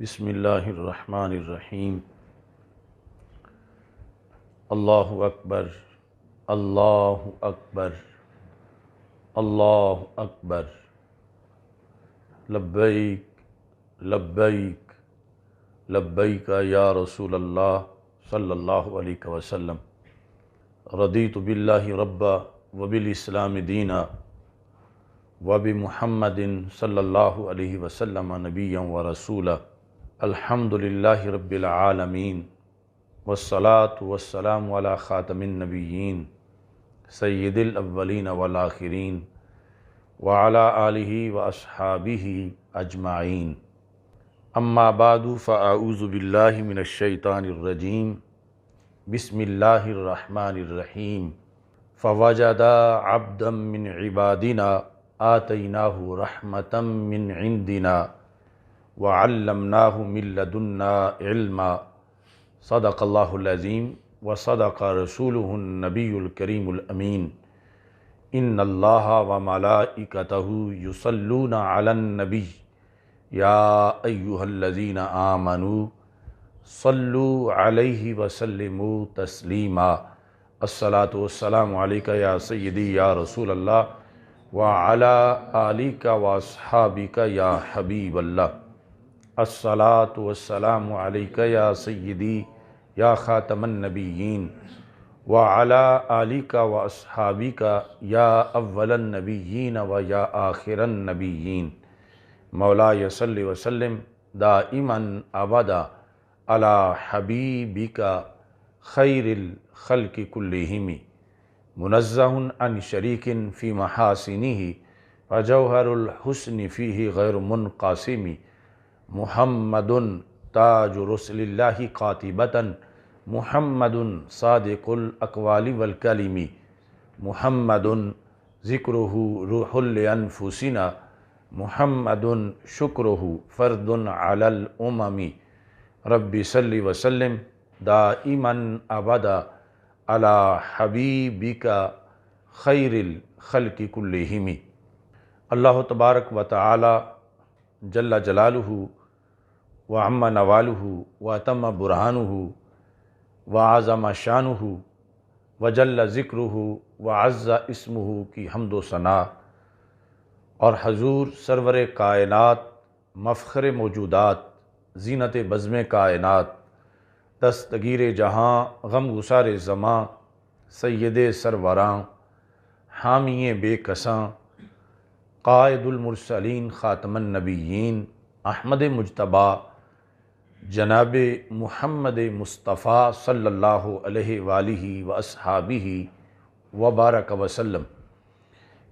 بسم اللہ الرحمن الرحیم۔ اللہ اکبر، اللہ اکبر، اللہ اکبر، لبیک لبیک لبیک یا رسول اللہ صلی اللہ علیہ وسلم، رضیت باللہ ربا وبالاسلام دینا وبمحمد صلی اللہ علیہ وسلم نبیا ورسولا، الحمد للہ رب العالمین، والصلاة والسلام علی خاتم النبیین سید الاولین والآخرین وعلی آلہ واصحابہ اجمعین، اما بعد فاعوذ باللہ من الشیطان الرجیم، بسم اللہ الرحمن الرحیم۔ فوجدا عبدا من عبادنا آتیناہ رحمتا من عندنا وعلمناہ من لدنا علما، صدق اللہ العظیم وصدق رسولہ النبی الکریم الامین۔ ان اللہ وملائکتہ یصلون علی النبی یا ایہا الذین آمنوا صلوا علیہ وسلموا تسلیما، الصلاۃ والسلام علیک یا سیدی یا رسول اللہ وعلی آلک واصحابک یا حبیب اللہ، الصلاۃ والسلام علیک یا سیدی یا خاتم النبیین وعلی آلک واصحابک یا اول النبیین و یا آخر النبیین، مولاي صل وسلم دائما ابدا علی حبیبک خیر الخلق کلہم، منزہ عن شریک فی محاسنہ فجوہر الحسن فیہ غیر منقسم، محمد تاج رسل اللہ قاطبۃ، محمد صادق الاقوال والکلم، محمد ذکرہ روح لانفسنا، محمد شکرہ فرد علی الامم، رب صل وسلم دائما ابدا علی حبیبک خیر الخلق کلہم۔ اللہ تبارک و تعالی جل جلالہ وعم نوالہ واتم برہانہ وعظم شانہ وجل ذکرہ وعز اسمہ کی حمد و ثنا، اور حضور سرور کائنات، مفخر موجودات، زینت بزم کائنات، دستگیر جہاں، غم گسار زماں، سید سروراں، حامی بے کساں، قائد المرسلین، خاتم النبیین، احمد مجتبیٰ، جناب محمد مصطفیٰ صلی اللہ علیہ وآلہ واصحابہ وبارک وسلم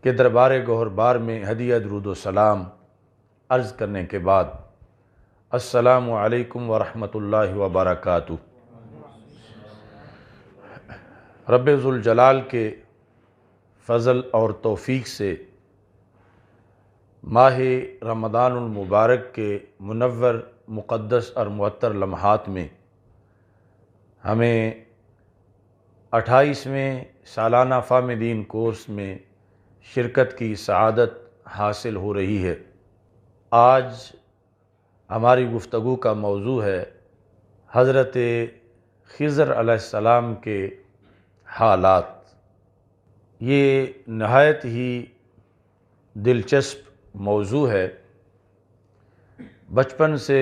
کے دربار گوہربار میں ہدیہ درود و سلام عرض کرنے کے بعد، السلام علیکم ورحمۃ اللہ وبرکاتہ۔ رب ذوالجلال کے فضل اور توفیق سے ماہ رمضان المبارک کے منور، مقدس اور معطر لمحات میں ہمیں 28ویں سالانہ فہم دین کورس میں شرکت کی سعادت حاصل ہو رہی ہے۔ آج ہماری گفتگو کا موضوع ہے حضرت خضر علیہ السلام کے حالات۔ یہ نہایت ہی دلچسپ موضوع ہے۔ بچپن سے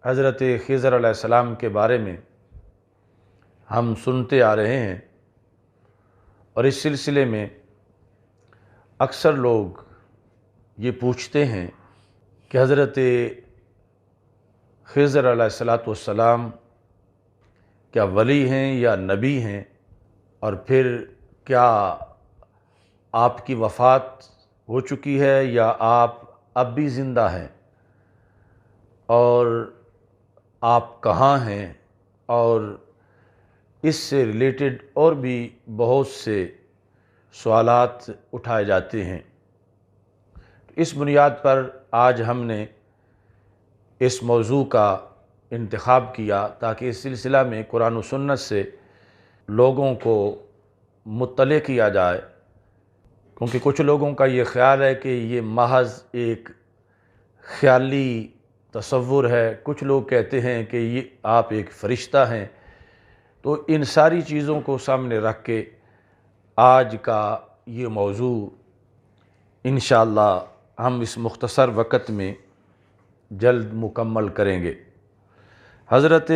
حضرت خضر علیہ السلام کے بارے میں ہم سنتے آ رہے ہیں، اور اس سلسلے میں اکثر لوگ یہ پوچھتے ہیں کہ حضرت خضر علیہ السلام کیا ولی ہیں یا نبی ہیں، اور پھر کیا آپ کی وفات ہو چکی ہے یا آپ اب بھی زندہ ہیں، اور آپ کہاں ہیں، اور اس سے ریلیٹڈ اور بھی بہت سے سوالات اٹھائے جاتے ہیں۔ اس بنیاد پر آج ہم نے اس موضوع کا انتخاب کیا تاکہ اس سلسلہ میں قرآن و سنت سے لوگوں کو مطلع کیا جائے، کیونکہ کچھ لوگوں کا یہ خیال ہے کہ یہ محض ایک خیالی تصور ہے، کچھ لوگ کہتے ہیں کہ یہ آپ ایک فرشتہ ہیں۔ تو ان ساری چیزوں کو سامنے رکھ کے آج کا یہ موضوع انشاءاللہ ہم اس مختصر وقت میں جلد مکمل کریں گے۔ حضرت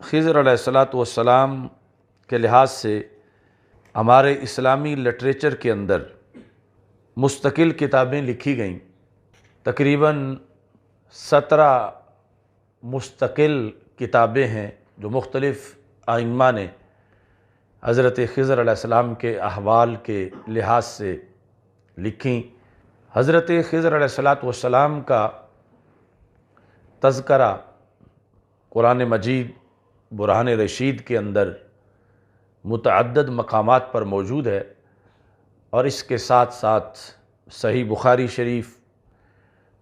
خضر علیہ السلام کے لحاظ سے ہمارے اسلامی لٹریچر کے اندر مستقل کتابیں لکھی گئیں، تقریباً 17 مستقل کتابیں ہیں جو مختلف ائمہ نے حضرت خضر علیہ السلام کے احوال کے لحاظ سے لکھیں۔ حضرت خضر علیہ السلام کا تذکرہ قرآن مجید برہان رشید کے اندر متعدد مقامات پر موجود ہے، اور اس کے ساتھ ساتھ صحیح بخاری شریف،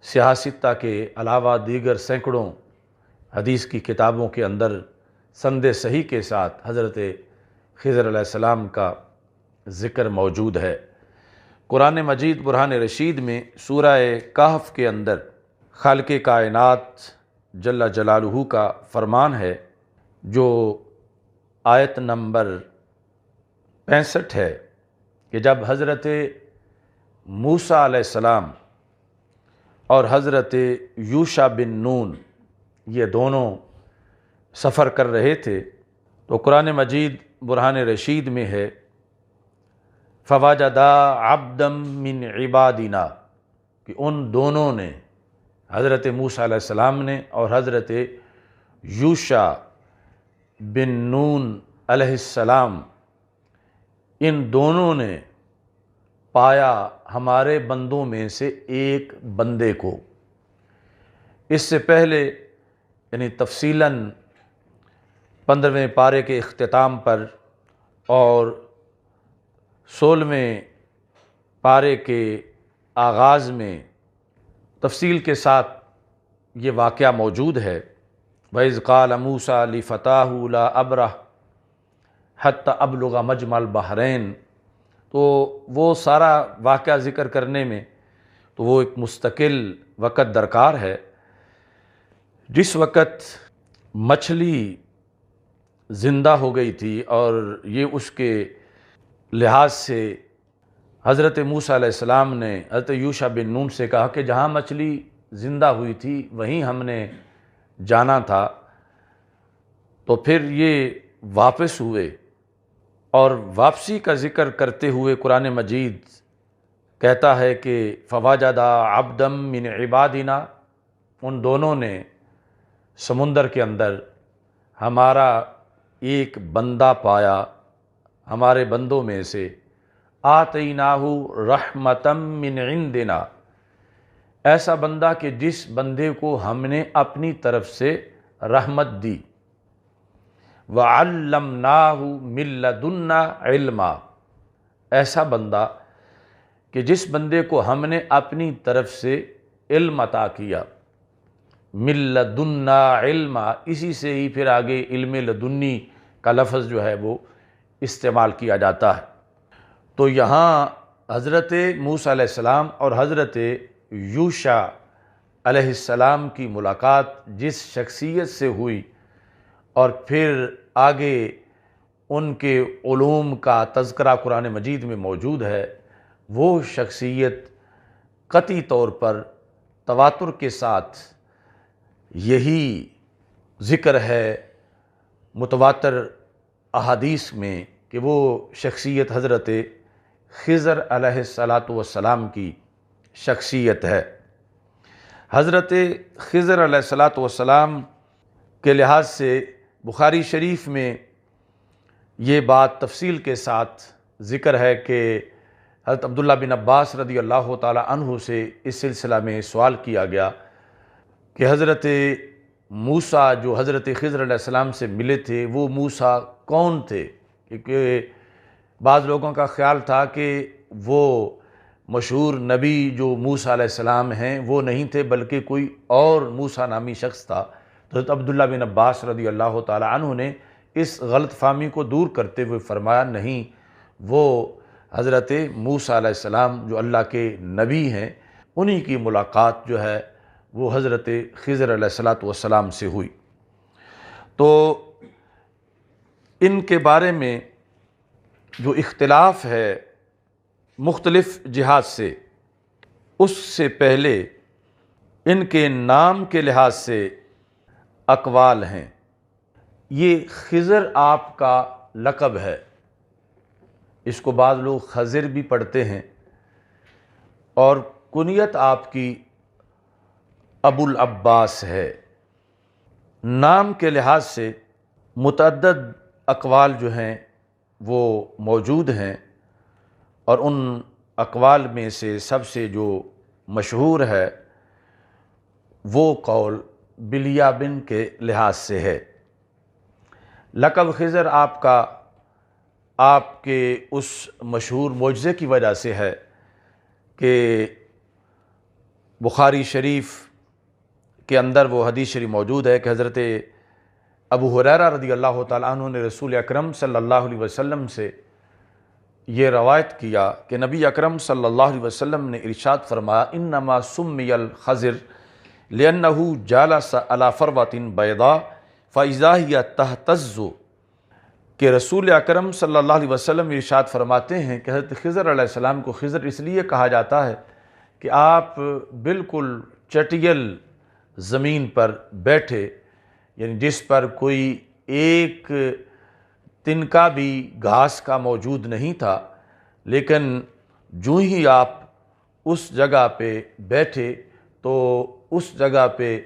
صحاح ستہ کے علاوہ دیگر سینکڑوں حدیث کی کتابوں کے اندر سند صحیح کے ساتھ حضرت خضر علیہ السلام کا ذکر موجود ہے۔ قرآن مجید برہان رشید میں سورہ کہف کے اندر خالق کائنات جل جلالہ کا فرمان ہے، جو آیت نمبر 65 ہے، کہ جب حضرت موسیٰ علیہ السلام اور حضرت یوشع بن نون یہ دونوں سفر کر رہے تھے، تو قرآن مجید برہان رشید میں ہے فَوَجَدَا عَبْدًا مِّنْ عِبَادِنَا، کہ ان دونوں نے، حضرت موسیٰ علیہ السلام نے اور حضرت یوشع بن نون علیہ السلام، ان دونوں نے پایا ہمارے بندوں میں سے ایک بندے کو۔ اس سے پہلے یعنی تفصیلاً 15ویں پارے کے اختتام پر اور 16ویں پارے کے آغاز میں تفصیل کے ساتھ یہ واقعہ موجود ہے۔ وَإِذْ قَالَ مُوسَىٰ لِفَتَاهُ لَا أَبْرَحُ حَتَّىٰ أَبْلُغَ مَجْمَعَ الْبَحْرَيْنِ، تو وہ سارا واقعہ ذکر کرنے میں تو وہ ایک مستقل وقت درکار ہے۔ جس وقت مچھلی زندہ ہو گئی تھی، اور یہ اس کے لحاظ سے حضرت موسیٰ علیہ السلام نے حضرت یوشع بن نون سے کہا کہ جہاں مچھلی زندہ ہوئی تھی وہیں ہم نے جانا تھا، تو پھر یہ واپس ہوئے، اور واپسی کا ذکر کرتے ہوئے قرآن مجید کہتا ہے کہ فَوَجَدَا عَبْدًا مِّنْ عِبَادِنَا، ان دونوں نے سمندر کے اندر ہمارا ایک بندہ پایا ہمارے بندوں میں سے، آتَيْنَاهُ رَحْمَةً مِّنْ عِنْدِنَا، ایسا بندہ کہ جس بندے کو ہم نے اپنی طرف سے رحمت دی، وَعَلَّمْنَاهُ مِن لَّدُنَّا عِلْمًا، ایسا بندہ کہ جس بندے کو ہم نے اپنی طرف سے علم عطا کیا۔ مِن لَّدُنَّا عِلْمًا، اسی سے ہی پھر آگے علم لدنی کا لفظ جو ہے وہ استعمال کیا جاتا ہے۔ تو یہاں حضرت موسیٰ علیہ السلام اور حضرت یوشع علیہ السلام کی ملاقات جس شخصیت سے ہوئی، اور پھر آگے ان کے علوم کا تذکرہ قرآن مجید میں موجود ہے، وہ شخصیت قطعی طور پر تواتر کے ساتھ یہی ذکر ہے متواتر احادیث میں کہ وہ شخصیت حضرت خضر علیہ السلام کی شخصیت ہے۔ حضرت خضر علیہ السلام کے لحاظ سے بخاری شریف میں یہ بات تفصیل کے ساتھ ذکر ہے کہ حضرت عبداللہ بن عباس رضی اللہ تعالی عنہ سے اس سلسلہ میں سوال کیا گیا کہ حضرت موسیٰ جو حضرت خضر علیہ السلام سے ملے تھے، وہ موسیٰ کون تھے؟ کیونکہ بعض لوگوں کا خیال تھا کہ وہ مشہور نبی جو موسیٰ علیہ السلام ہیں وہ نہیں تھے، بلکہ کوئی اور موسیٰ نامی شخص تھا۔ تو حضرت عبداللہ بن عباس رضی اللہ تعالی عنہ نے اس غلط فہمی کو دور کرتے ہوئے فرمایا نہیں، وہ حضرت موسیٰ علیہ السلام جو اللہ کے نبی ہیں، انہی کی ملاقات جو ہے وہ حضرت خضر علیہ الصلاۃ والسلام سے ہوئی۔ تو ان کے بارے میں جو اختلاف ہے مختلف جہات سے، اس سے پہلے ان کے نام کے لحاظ سے اقوال ہیں۔ یہ خضر آپ کا لقب ہے، اس کو بعض لوگ خضر بھی پڑھتے ہیں، اور کنیت آپ کی ابو العباس ہے۔ نام کے لحاظ سے متعدد اقوال جو ہیں وہ موجود ہیں، اور ان اقوال میں سے سب سے جو مشہور ہے وہ قول بلیابن کے لحاظ سے ہے۔ لقب خضر آپ کا آپ کے اس مشہور معجزے کی وجہ سے ہے کہ بخاری شریف کے اندر وہ حدیث شریف موجود ہے کہ حضرت ابو ہریرہ رضی اللہ تعالیٰ عنہ نے رسول اکرم صلی اللہ علیہ وسلم سے یہ روایت کیا کہ نبی اکرم صلی اللہ علیہ وسلم نے ارشاد فرمایا انما سمی الخضر لأنہ جالس علی فروۃ بیضاء فاذا ہی تہتز، کہ رسول اکرم صلی اللہ علیہ وسلم ارشاد فرماتے ہیں کہ حضرت خضر علیہ السلام کو خضر اس لیے کہا جاتا ہے کہ آپ بالکل چٹیل زمین پر بیٹھے، یعنی جس پر کوئی ایک تنکا بھی گھاس کا موجود نہیں تھا، لیکن جو ہی آپ اس جگہ پہ بیٹھے تو اس جگہ پہ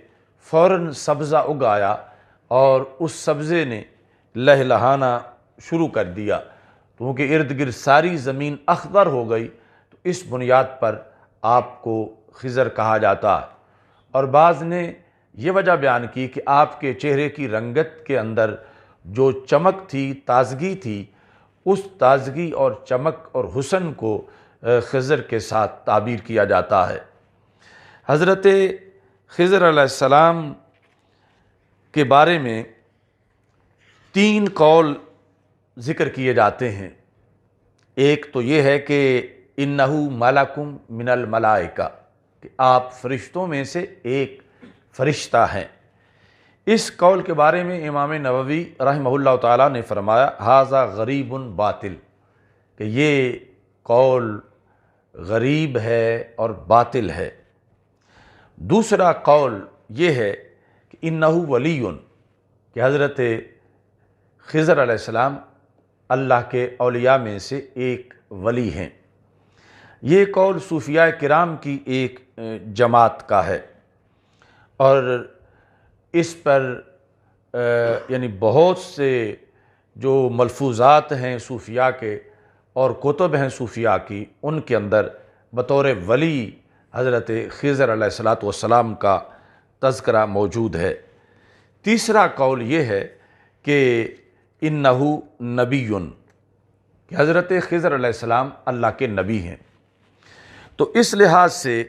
فوراً سبزہ اگ آیا اور اس سبزے نے لہلہانا شروع کر دیا، کیونکہ ارد گرد ساری زمین اخضر ہو گئی، تو اس بنیاد پر آپ کو خضر کہا جاتا ہے۔ اور بعض نے یہ وجہ بیان کی کہ آپ کے چہرے کی رنگت کے اندر جو چمک تھی، تازگی تھی، اس تازگی اور چمک اور حسن کو خضر کے ساتھ تعبیر کیا جاتا ہے۔ حضرت خضر علیہ السلام کے بارے میں 3 قول ذکر کیے جاتے ہیں۔ ایک تو یہ ہے کہ انہ ملک من الملائکہ، کہ آپ فرشتوں میں سے ایک فرشتہ ہیں۔ اس قول کے بارے میں امام نووی رحمہ اللہ تعالیٰ نے فرمایا ھذا غریب باطل، کہ یہ قول غریب ہے اور باطل ہے۔ دوسرا قول یہ ہے کہ انہ ولی، کہ حضرت خضر علیہ السلام اللہ کے اولیاء میں سے ایک ولی ہیں۔ یہ قول صوفیاء کرام کی ایک جماعت کا ہے، اور اس پر یعنی بہت سے جو ملفوظات ہیں صوفیاء کے اور کتب ہیں صوفیاء کی، ان کے اندر بطور ولی حضرت خضر علیہ السلام کا تذکرہ موجود ہے۔ تیسرا قول یہ ہے کہ انہ نبی، کہ حضرت خضر علیہ السلام اللہ کے نبی ہیں۔ تو اس لحاظ سے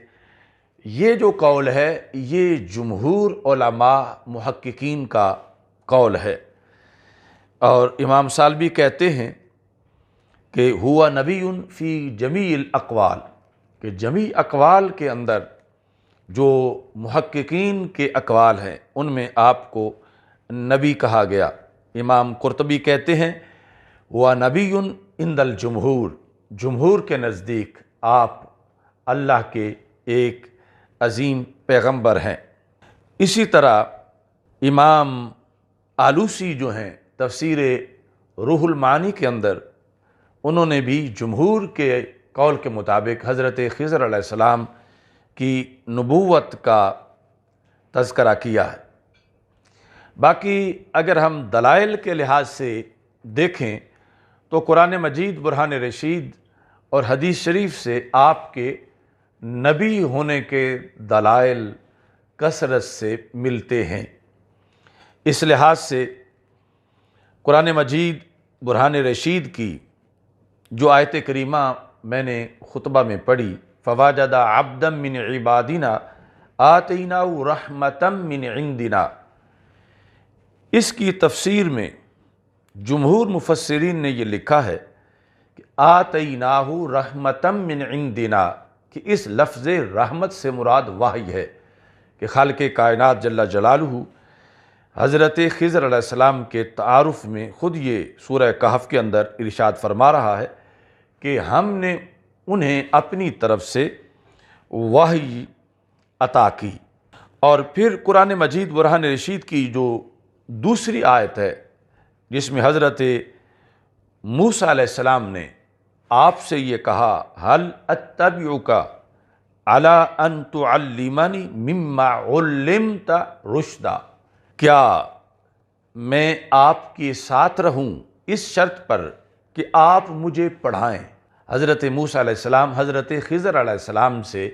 یہ جو قول ہے یہ جمہور علماء محققین کا قول ہے، اور امام سالبی کہتے ہیں کہ ہوا نبی فی جمیع الاقوال، کہ جمیع اقوال کے اندر جو محققین کے اقوال ہیں ان میں آپ کو نبی کہا گیا۔ امام قرطبی کہتے ہیں وہ نبی عند الجمہور، جمہور کے نزدیک آپ اللہ کے ایک عظیم پیغمبر ہیں۔ اسی طرح امام آلوسی جو ہیں تفسیر روح المعانی کے اندر، انہوں نے بھی جمہور کے قول کے مطابق حضرت خضر علیہ السلام کی نبوت کا تذکرہ کیا ہے۔ باقی اگر ہم دلائل کے لحاظ سے دیکھیں تو قرآن مجید برہان رشید اور حدیث شریف سے آپ کے نبی ہونے کے دلائل کثرت سے ملتے ہیں۔ اس لحاظ سے قرآن مجید برہان رشید کی جو آیت کریمہ میں نے خطبہ میں پڑھی فَوَجَدَ عَبْدًا مِّنْ عِبَادِنَا آتَيْنَاهُ رَحْمَةً مِّنْ عِنْدِنَا، اس کی تفسیر میں جمہور مفسرین نے یہ لکھا ہے کہ آتَيْنَاهُ رَحْمَةً مِّنْ عِنْدِنَا، کہ اس لفظ رحمت سے مراد وحی ہے، کہ خالق کائنات جل جلالہ حضرت خضر علیہ السلام کے تعارف میں خود یہ سورہ کہف کے اندر ارشاد فرما رہا ہے کہ ہم نے انہیں اپنی طرف سے وحی عطا کی۔ اور پھر قرآن مجید برہان رشید کی جو دوسری آیت ہے جس میں حضرت موسیٰ علیہ السلام نے آپ سے یہ کہا هل اتبعک علی ان تعلمنی مما علمت رشدا، کیا میں آپ کے ساتھ رہوں اس شرط پر کہ آپ مجھے پڑھائیں۔ حضرت موسیٰ علیہ السلام حضرت خضر علیہ السلام سے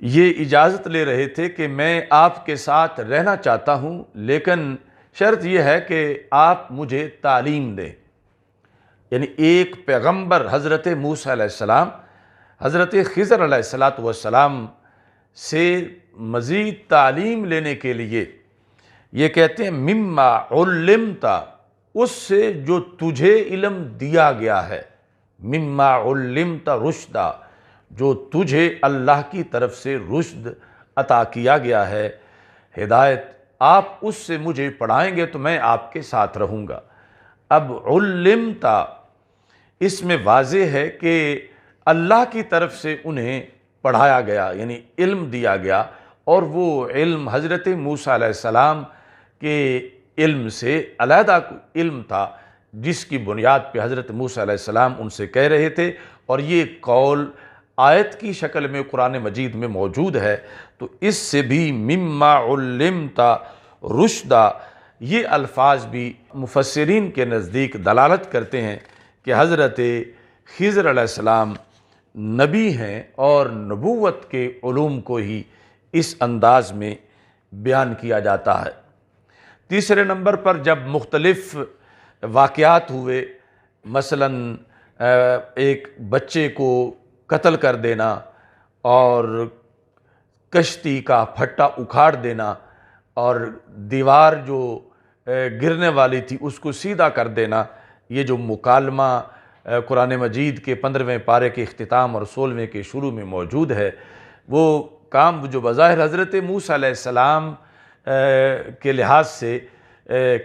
یہ اجازت لے رہے تھے کہ میں آپ کے ساتھ رہنا چاہتا ہوں، لیکن شرط یہ ہے کہ آپ مجھے تعلیم دیں۔ یعنی ایک پیغمبر حضرت موسیٰ علیہ السلام حضرت خضر علیہ السلام سے مزید تعلیم لینے کے لیے یہ کہتے ہیں مما علمت، اس سے جو تجھے علم دیا گیا ہے، مما علمت رشدا، جو تجھے اللہ کی طرف سے رشد عطا کیا گیا ہے، ہدایت، آپ اس سے مجھے پڑھائیں گے تو میں آپ کے ساتھ رہوں گا۔ اب علمت اس میں واضح ہے کہ اللہ کی طرف سے انہیں پڑھایا گیا، یعنی علم دیا گیا، اور وہ علم حضرت موسیٰ علیہ السلام کے علم سے علیحدہ علم تھا، جس کی بنیاد پہ حضرت موسیٰ علیہ السلام ان سے کہہ رہے تھے، اور یہ قول آیت کی شکل میں قرآن مجید میں موجود ہے۔ تو اس سے بھی مما علمت رشدا، یہ الفاظ بھی مفسرین کے نزدیک دلالت کرتے ہیں کہ حضرت خضر علیہ السلام نبی ہیں اور نبوت کے علوم کو ہی اس انداز میں بیان کیا جاتا ہے۔ تیسرے نمبر پر جب مختلف واقعات ہوئے، مثلا ایک بچے کو قتل کر دینا اور کشتی کا پھٹا اکھاڑ دینا اور دیوار جو گرنے والی تھی اس کو سیدھا کر دینا، یہ جو مکالمہ قرآن مجید کے 15ویں پارے کے اختتام اور 16ویں کے شروع میں موجود ہے، وہ کام جو بظاہر حضرت موسیٰ علیہ السلام کے لحاظ سے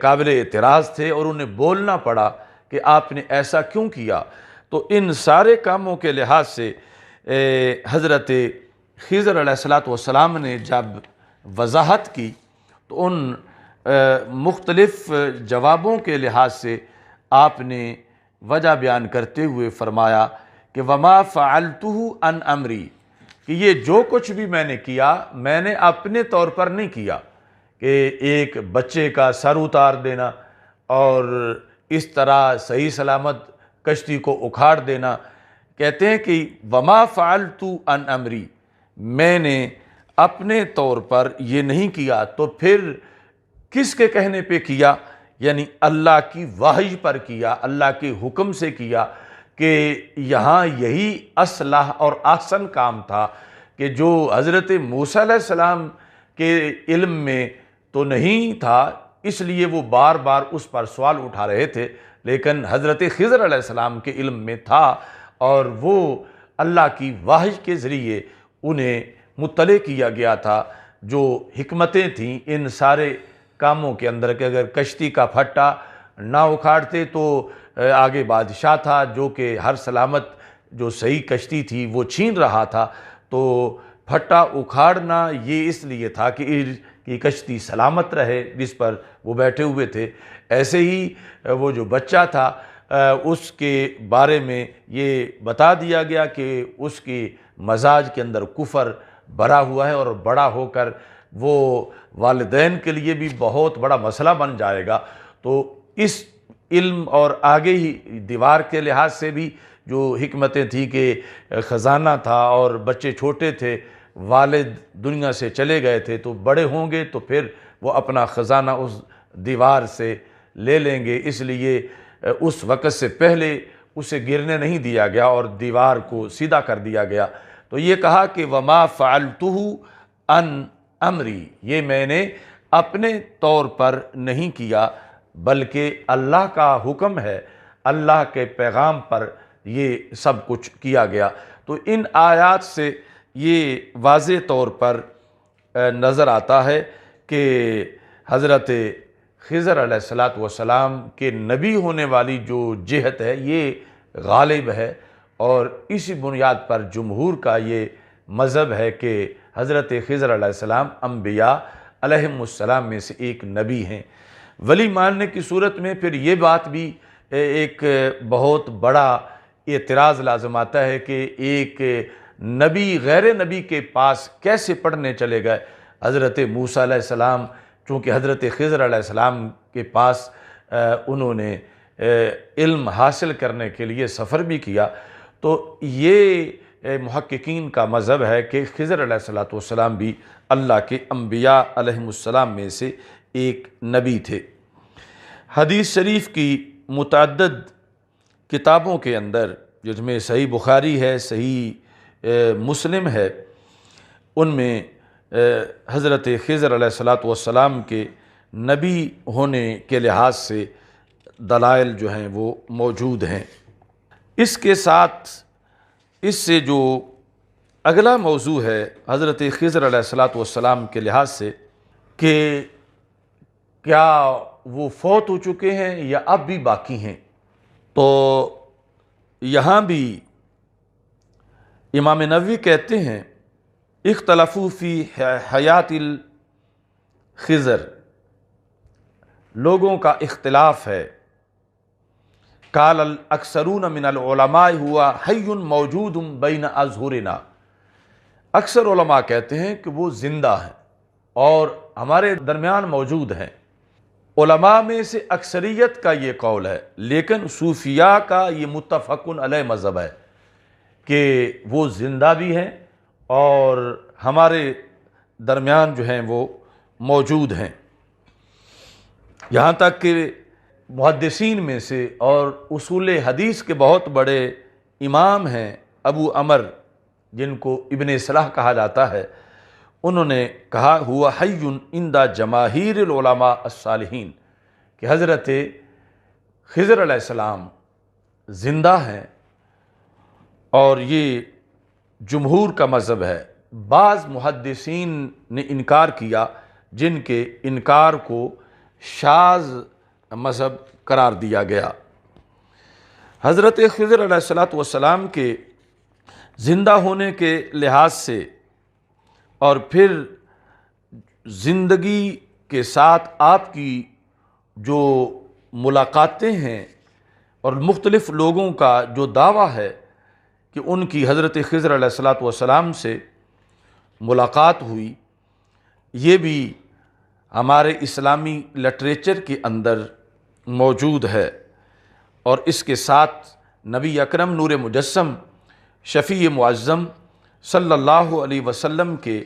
قابل اعتراض تھے اور انہیں بولنا پڑا کہ آپ نے ایسا کیوں کیا، تو ان سارے کاموں کے لحاظ سے حضرت خضر علیہ السلام نے جب وضاحت کی تو ان مختلف جوابوں کے لحاظ سے آپ نے وجہ بیان کرتے ہوئے فرمایا کہ وما فعلتہ عن امری، کہ یہ جو کچھ بھی میں نے کیا میں نے اپنے طور پر نہیں کیا، کہ ایک بچے کا سر اتار دینا اور اس طرح صحیح سلامت کشتی کو اکھاڑ دینا۔ کہتے ہیں کہ وما فعلت عن امری، میں نے اپنے طور پر یہ نہیں کیا، تو پھر کس کے کہنے پہ کیا؟ یعنی اللہ کی وحی پر کیا، اللہ کے حکم سے کیا، کہ یہاں یہی اصلح اور احسن کام تھا کہ جو حضرت موسیٰ علیہ السلام کے علم میں تو نہیں تھا، اس لیے وہ بار بار اس پر سوال اٹھا رہے تھے، لیکن حضرت خضر علیہ السلام کے علم میں تھا، اور وہ اللہ کی وحی کے ذریعے انہیں مطلع کیا گیا تھا جو حکمتیں تھیں ان سارے کاموں کے اندر، کہ اگر کشتی کا پھٹا نہ اکھاڑتے تو آگے بادشاہ تھا جو کہ ہر سلامت جو صحیح کشتی تھی وہ چھین رہا تھا، تو پھٹا اکھاڑنا یہ اس لیے تھا کہ کشتی سلامت رہے جس پر وہ بیٹھے ہوئے تھے۔ ایسے ہی وہ جو بچہ تھا اس کے بارے میں یہ بتا دیا گیا کہ اس کی مزاج کے اندر کفر بھرا ہوا ہے، اور بڑا ہو کر وہ والدین کے لیے بھی بہت بڑا مسئلہ بن جائے گا۔ تو اس علم اور آگے ہی دیوار کے لحاظ سے بھی جو حکمتیں تھیں کہ خزانہ تھا اور بچے چھوٹے تھے، والد دنیا سے چلے گئے تھے، تو بڑے ہوں گے تو پھر وہ اپنا خزانہ اس دیوار سے لے لیں گے، اس لیے اس وقت سے پہلے اسے گرنے نہیں دیا گیا اور دیوار کو سیدھا کر دیا گیا۔ تو یہ کہا کہ وما فعلتہ عن امری، یہ میں نے اپنے طور پر نہیں کیا بلکہ اللہ کا حکم ہے، اللہ کے پیغام پر یہ سب کچھ کیا گیا۔ تو ان آیات سے یہ واضح طور پر نظر آتا ہے کہ حضرت خضر علیہ الصلاۃ والسلام کے نبی ہونے والی جو جہت ہے یہ غالب ہے، اور اسی بنیاد پر جمہور کا یہ مذہب ہے کہ حضرت خضر علیہ السلام انبیاء علیہم السلام میں سے ایک نبی ہیں۔ ولی ماننے کی صورت میں پھر یہ بات بھی ایک بہت بڑا اعتراض لازم آتا ہے کہ ایک نبی غیر نبی کے پاس کیسے پڑھنے چلے گئے؟ حضرت موسیٰ علیہ السلام چونکہ حضرت خضر علیہ السلام کے پاس انہوں نے علم حاصل کرنے کے لیے سفر بھی کیا، تو یہ محققین کا مذہب ہے کہ خضر علیہ السلام بھی اللہ کے انبیاء علیہم السلام میں سے ایک نبی تھے۔ حدیث شریف کی متعدد کتابوں کے اندر، جس میں صحیح بخاری ہے، صحیح مسلم ہے، ان میں حضرت خضر علیہ السلام کے نبی ہونے کے لحاظ سے دلائل جو ہیں وہ موجود ہیں۔ اس کے ساتھ اس سے جو اگلا موضوع ہے حضرت خضر علیہ السلام کے لحاظ سے کہ کیا وہ فوت ہو چکے ہیں یا اب بھی باقی ہیں، تو یہاں بھی امام نووی کہتے ہیں اختلفوا فی حیات الخضر، لوگوں کا اختلاف ہے۔ قال الاکثرون من العلماء ہوا حی موجود بین اظہرنا، اکثر علماء کہتے ہیں کہ وہ زندہ ہیں اور ہمارے درمیان موجود ہیں۔ علماء میں سے اکثریت کا یہ قول ہے، لیکن صوفیاء کا یہ متفق علیہ مذہب ہے کہ وہ زندہ بھی ہیں اور ہمارے درمیان جو ہیں وہ موجود ہیں۔ یہاں تک کہ محدثین میں سے اور اصول حدیث کے بہت بڑے امام ہیں ابو عمر، جن کو ابن صلاح کہا جاتا ہے، انہوں نے کہا ہوا حی عند جماہیر العلماء الصالحین، کہ حضرت خضر علیہ السلام زندہ ہیں، اور یہ جمہور کا مذہب ہے۔ بعض محدثین نے انکار کیا، جن کے انکار کو شاذ مذہب قرار دیا گیا۔ حضرت خضر علیہ السلام کے زندہ ہونے کے لحاظ سے اور پھر زندگی کے ساتھ آپ کی جو ملاقاتیں ہیں اور مختلف لوگوں کا جو دعویٰ ہے کہ ان کی حضرت خضر علیہ السلام سے ملاقات ہوئی، یہ بھی ہمارے اسلامی لٹریچر کے اندر موجود ہے، اور اس کے ساتھ نبی اکرم نور مجسم شفیع معظم صلی اللہ علیہ وسلم کے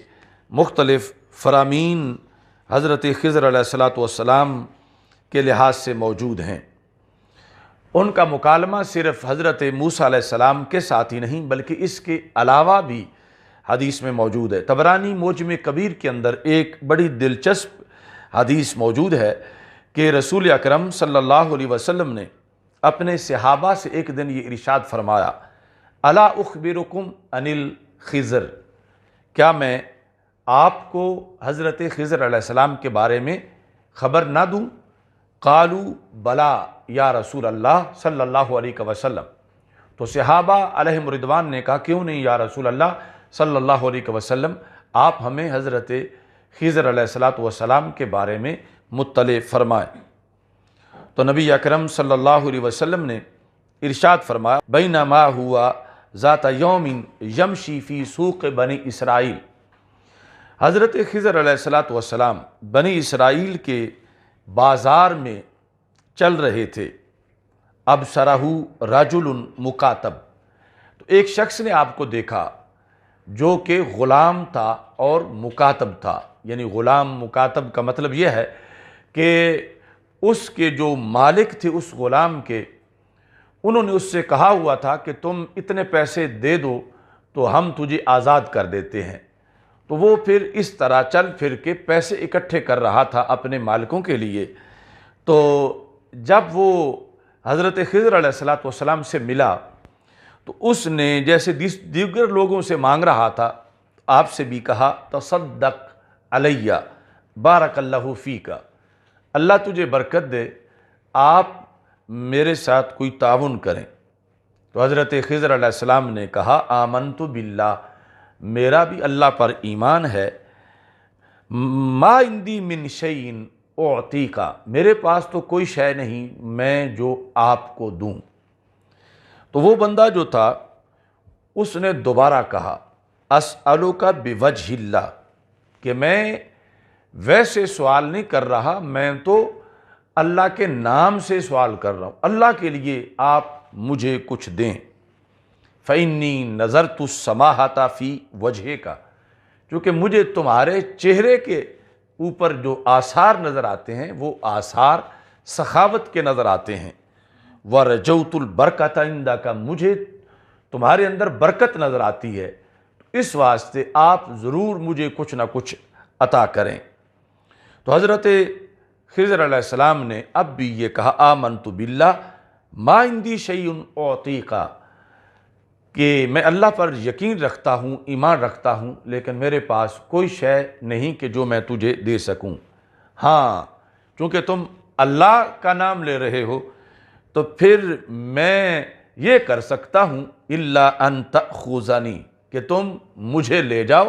مختلف فرامین حضرت خضر علیہ السلام کے لحاظ سے موجود ہیں۔ ان کا مکالمہ صرف حضرت موسیٰ علیہ السلام کے ساتھ ہی نہیں بلکہ اس کے علاوہ بھی حدیث میں موجود ہے۔ طبرانی معجم کبیر کے اندر ایک بڑی دلچسپ حدیث موجود ہے کہ رسول اکرم صلی اللہ علیہ وسلم نے اپنے صحابہ سے ایک دن یہ ارشاد فرمایا، الا اخبرکم عن الخضر، کیا میں آپ کو حضرت خضر علیہ السلام کے بارے میں خبر نہ دوں؟ قالوا بلا یا رسول اللہ صلی اللہ علیہ وسلم، تو صحابہ علیہم رضوان نے کہا کیوں نہیں یا رسول اللہ صلی اللہ علیہ وسلم، آپ ہمیں حضرت خضر علیہ السلام کے بارے میں مطلع فرمائیں۔ تو نبی اکرم صلی اللہ علیہ وسلم نے ارشاد فرمایا، بینما ہوا ذات یوم یمشی فی سوق بنی اسرائیل، حضرت خضر علیہ السلام بنی اسرائیل کے بازار میں چل رہے تھے، ابصرہ رجل مکاتب، تو ایک شخص نے آپ کو دیکھا جو کہ غلام تھا اور مکاتب تھا، یعنی غلام مکاتب کا مطلب یہ ہے کہ اس کے جو مالک تھے اس غلام کے، انہوں نے اس سے کہا ہوا تھا کہ تم اتنے پیسے دے دو تو ہم تجھے آزاد کر دیتے ہیں، تو وہ پھر اس طرح چل پھر کے پیسے اکٹھے کر رہا تھا اپنے مالکوں کے لیے۔ تو جب وہ حضرت خضر علیہ السلام سے ملا تو اس نے جیسے دیگر لوگوں سے مانگ رہا تھا، آپ سے بھی کہا تصدق علیہ بارک اللہ فیکا، اللہ تجھے برکت دے، آپ میرے ساتھ کوئی تعاون کریں۔ تو حضرت خضر علیہ السلام نے کہا آمنت باللہ، میرا بھی اللہ پر ایمان ہے، ما عندی من شیء اعطیکا، میرے پاس تو کوئی شے نہیں میں جو آپ کو دوں۔ تو وہ بندہ جو تھا اس نے دوبارہ کہا اسألک بوجہ اللہ، کہ میں ویسے سوال نہیں کر رہا، میں تو اللہ کے نام سے سوال کر رہا ہوں، اللہ کے لیے آپ مجھے کچھ دیں۔ فإنی نظرت السماحۃ فی وجہک، چونکہ مجھے تمہارے چہرے کے اوپر جو آثار نظر آتے ہیں وہ آثار سخاوت کے نظر آتے ہیں۔ وَرَجَوْتُ الْبَرْكَةَ عِنْدَكَ، مجھے تمہارے اندر برکت نظر آتی ہے، اس واسطے آپ ضرور مجھے کچھ نہ کچھ عطا کریں۔ تو حضرت خضر علیہ السلام نے اب بھی یہ کہا آمنت باللہ ما عندی شیء اعطیکا، کہ میں اللہ پر یقین رکھتا ہوں، ایمان رکھتا ہوں، لیکن میرے پاس کوئی شے نہیں کہ جو میں تجھے دے سکوں۔ ہاں چونکہ تم اللہ کا نام لے رہے ہو تو پھر میں یہ کر سکتا ہوں الا ان تأخذنی، کہ تم مجھے لے جاؤ،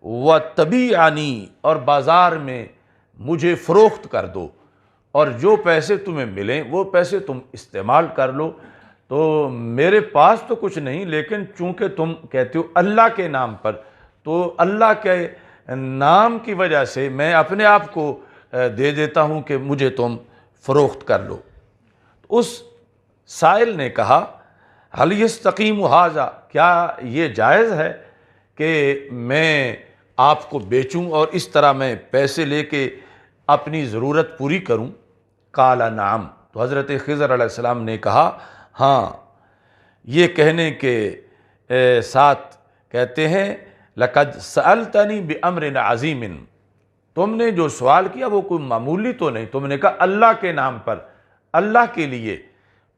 وتبیعنی، اور بازار میں مجھے فروخت کر دو، اور جو پیسے تمہیں ملیں وہ پیسے تم استعمال کر لو۔ تو میرے پاس تو کچھ نہیں، لیکن چونکہ تم کہتے ہو اللہ کے نام پر، تو اللہ کے نام کی وجہ سے میں اپنے آپ کو دے دیتا ہوں کہ مجھے تم فروخت کر لو۔ اس سائل نے کہا هل یستقیم ھذا، کیا یہ جائز ہے کہ میں آپ کو بیچوں اور اس طرح میں پیسے لے کے اپنی ضرورت پوری کروں؟ قال نعم، تو حضرت خضر علیہ السلام نے کہا ہاں۔ یہ کہنے کے ساتھ کہتے ہیں لقد سألتنی بأمر عظیم، تم نے جو سوال کیا وہ کوئی معمولی تو نہیں، تم نے کہا اللہ کے نام پر، اللہ کے لیے،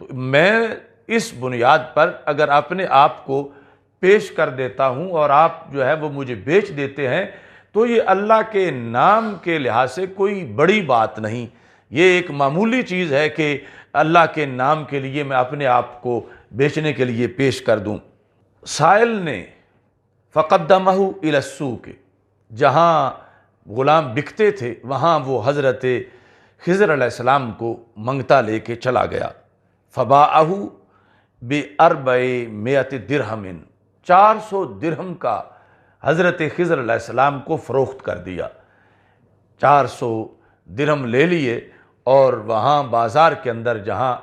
تو میں اس بنیاد پر اگر اپنے آپ کو پیش کر دیتا ہوں اور آپ جو ہے وہ مجھے بیچ دیتے ہیں تو یہ اللہ کے نام کے لحاظ سے کوئی بڑی بات نہیں، یہ ایک معمولی چیز ہے کہ اللہ کے نام کے لیے میں اپنے آپ کو بیچنے کے لیے پیش کر دوں۔ سائل نے فقدمہ الی السوق، جہاں غلام بکتے تھے وہاں وہ حضرت خضر علیہ السلام کو منگتا لے کے چلا گیا۔ فباعہ ب400 درہم، 400 درہم کا حضرت خضر علیہ السلام کو فروخت کر دیا۔ 400 درہم لے لیے اور وہاں بازار کے اندر جہاں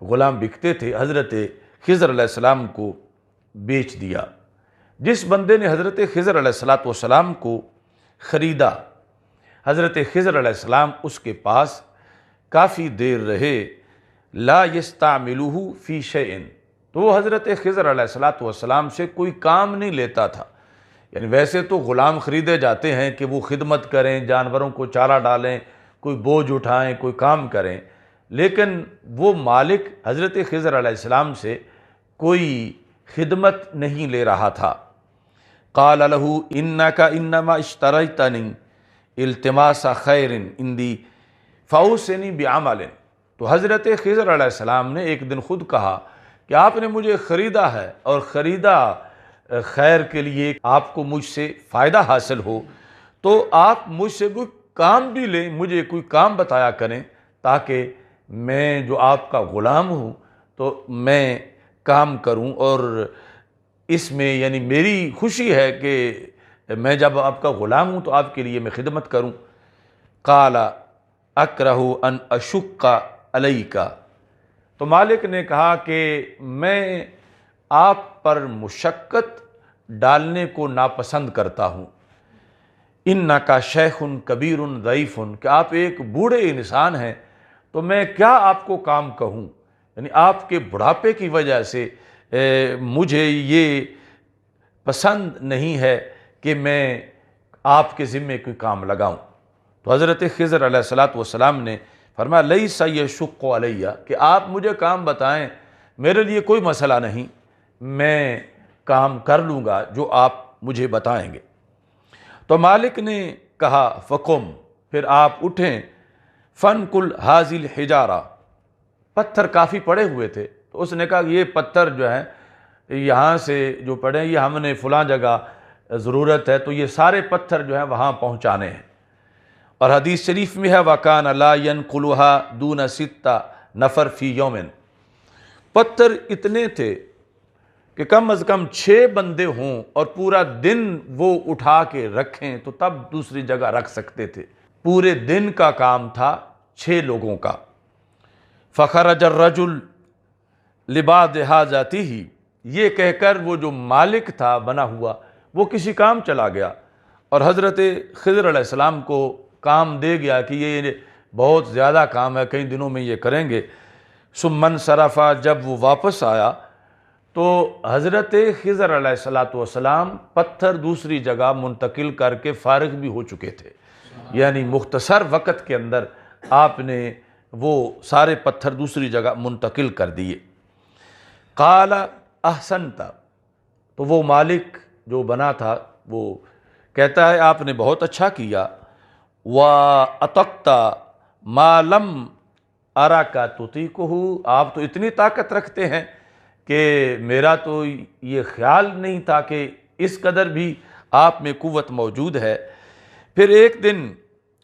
غلام بکتے تھے حضرت خضر علیہ السلام کو بیچ دیا۔ جس بندے نے حضرت خضر علیہ السلام کو خریدا، حضرت خضر علیہ السلام اس کے پاس کافی دیر رہے، لا یستعملہ فی شیء، تو وہ حضرت خضر علیہ السلام سے کوئی کام نہیں لیتا تھا۔ یعنی ویسے تو غلام خریدے جاتے ہیں کہ وہ خدمت کریں، جانوروں کو چارہ ڈالیں، کوئی بوجھ اٹھائیں، کوئی کام کریں، لیکن وہ مالک حضرت خضر علیہ السلام سے کوئی خدمت نہیں لے رہا تھا۔ قال لہ انک انما اشتریتنی التماس خیر عندی فاوصنی بعمل، تو حضرت خضر علیہ السلام نے ایک دن خود کہا کہ آپ نے مجھے خریدا ہے اور خریدا خیر کے لیے، آپ کو مجھ سے فائدہ حاصل ہو تو آپ مجھ سے کوئی کام بھی لیں، مجھے کوئی کام بتایا کریں تاکہ میں جو آپ کا غلام ہوں تو میں کام کروں، اور اس میں یعنی میری خوشی ہے کہ میں جب آپ کا غلام ہوں تو آپ کے لیے میں خدمت کروں۔ قال اکرہ ان اشق علیک، تو مالک نے کہا کہ میں آپ پر مشقت ڈالنے کو ناپسند کرتا ہوں۔ انک شیخ کبیر ضعیف، کہ آپ ایک بوڑھے انسان ہیں تو میں کیا آپ کو کام کہوں، یعنی آپ کے بڑھاپے کی وجہ سے مجھے یہ پسند نہیں ہے کہ میں آپ کے ذمے کوئی کام لگاؤں۔ تو حضرت خضر علیہ السلام نے فرمایا لیس یشق علیہ، کہ آپ مجھے کام بتائیں، میرے لیے کوئی مسئلہ نہیں، میں کام کر لوں گا جو آپ مجھے بتائیں گے۔ تو مالک نے کہا فقم، پھر آپ اٹھیں، فن کل حاضل حجارہ، پتھر کافی پڑے ہوئے تھے، تو اس نے کہا یہ پتھر جو ہیں یہاں سے جو پڑے ہیں یہ ہم نے فلاں جگہ ضرورت ہے، تو یہ سارے پتھر جو ہیں وہاں پہنچانے ہیں۔ اور حدیث شریف میں ہے وَكَانَ لَا يَنْقُلُهَا دُونَ سِتَّ نَفَرْ فِي يَوْمٍ، پتھر اتنے تھے کہ کم از کم 6 بندے ہوں اور پورا دن وہ اٹھا کے رکھیں تو تب دوسری جگہ رکھ سکتے تھے، پورے دن کا کام تھا 6 لوگوں کا۔ فَخَرَجَ الرَّجُلُ لِبَعْضِ حَاجَاتِهِ، یہ کہہ کر وہ جو مالک تھا بنا ہوا وہ کسی کام چلا گیا، اور حضرت خضر علیہ السلام کو کام دے گیا کہ یہ بہت زیادہ کام ہے، کئی دنوں میں یہ کریں گے۔ ثم انصرف، جب وہ واپس آیا تو حضرت خضر علیہ السلام پتھر دوسری جگہ منتقل کر کے فارغ بھی ہو چکے تھے، یعنی مختصر وقت کے اندر آپ نے وہ سارے پتھر دوسری جگہ منتقل کر دیے۔ قال احسنت، تو وہ مالک جو بنا تھا وہ کہتا ہے آپ نے بہت اچھا کیا، وَأَطَقْتَ مَا لَمْ أَرَكَ تُطِيقُهُ، آپ تو اتنی طاقت رکھتے ہیں کہ میرا تو یہ خیال نہیں تھا کہ اس قدر بھی آپ میں قوت موجود ہے۔ پھر ایک دن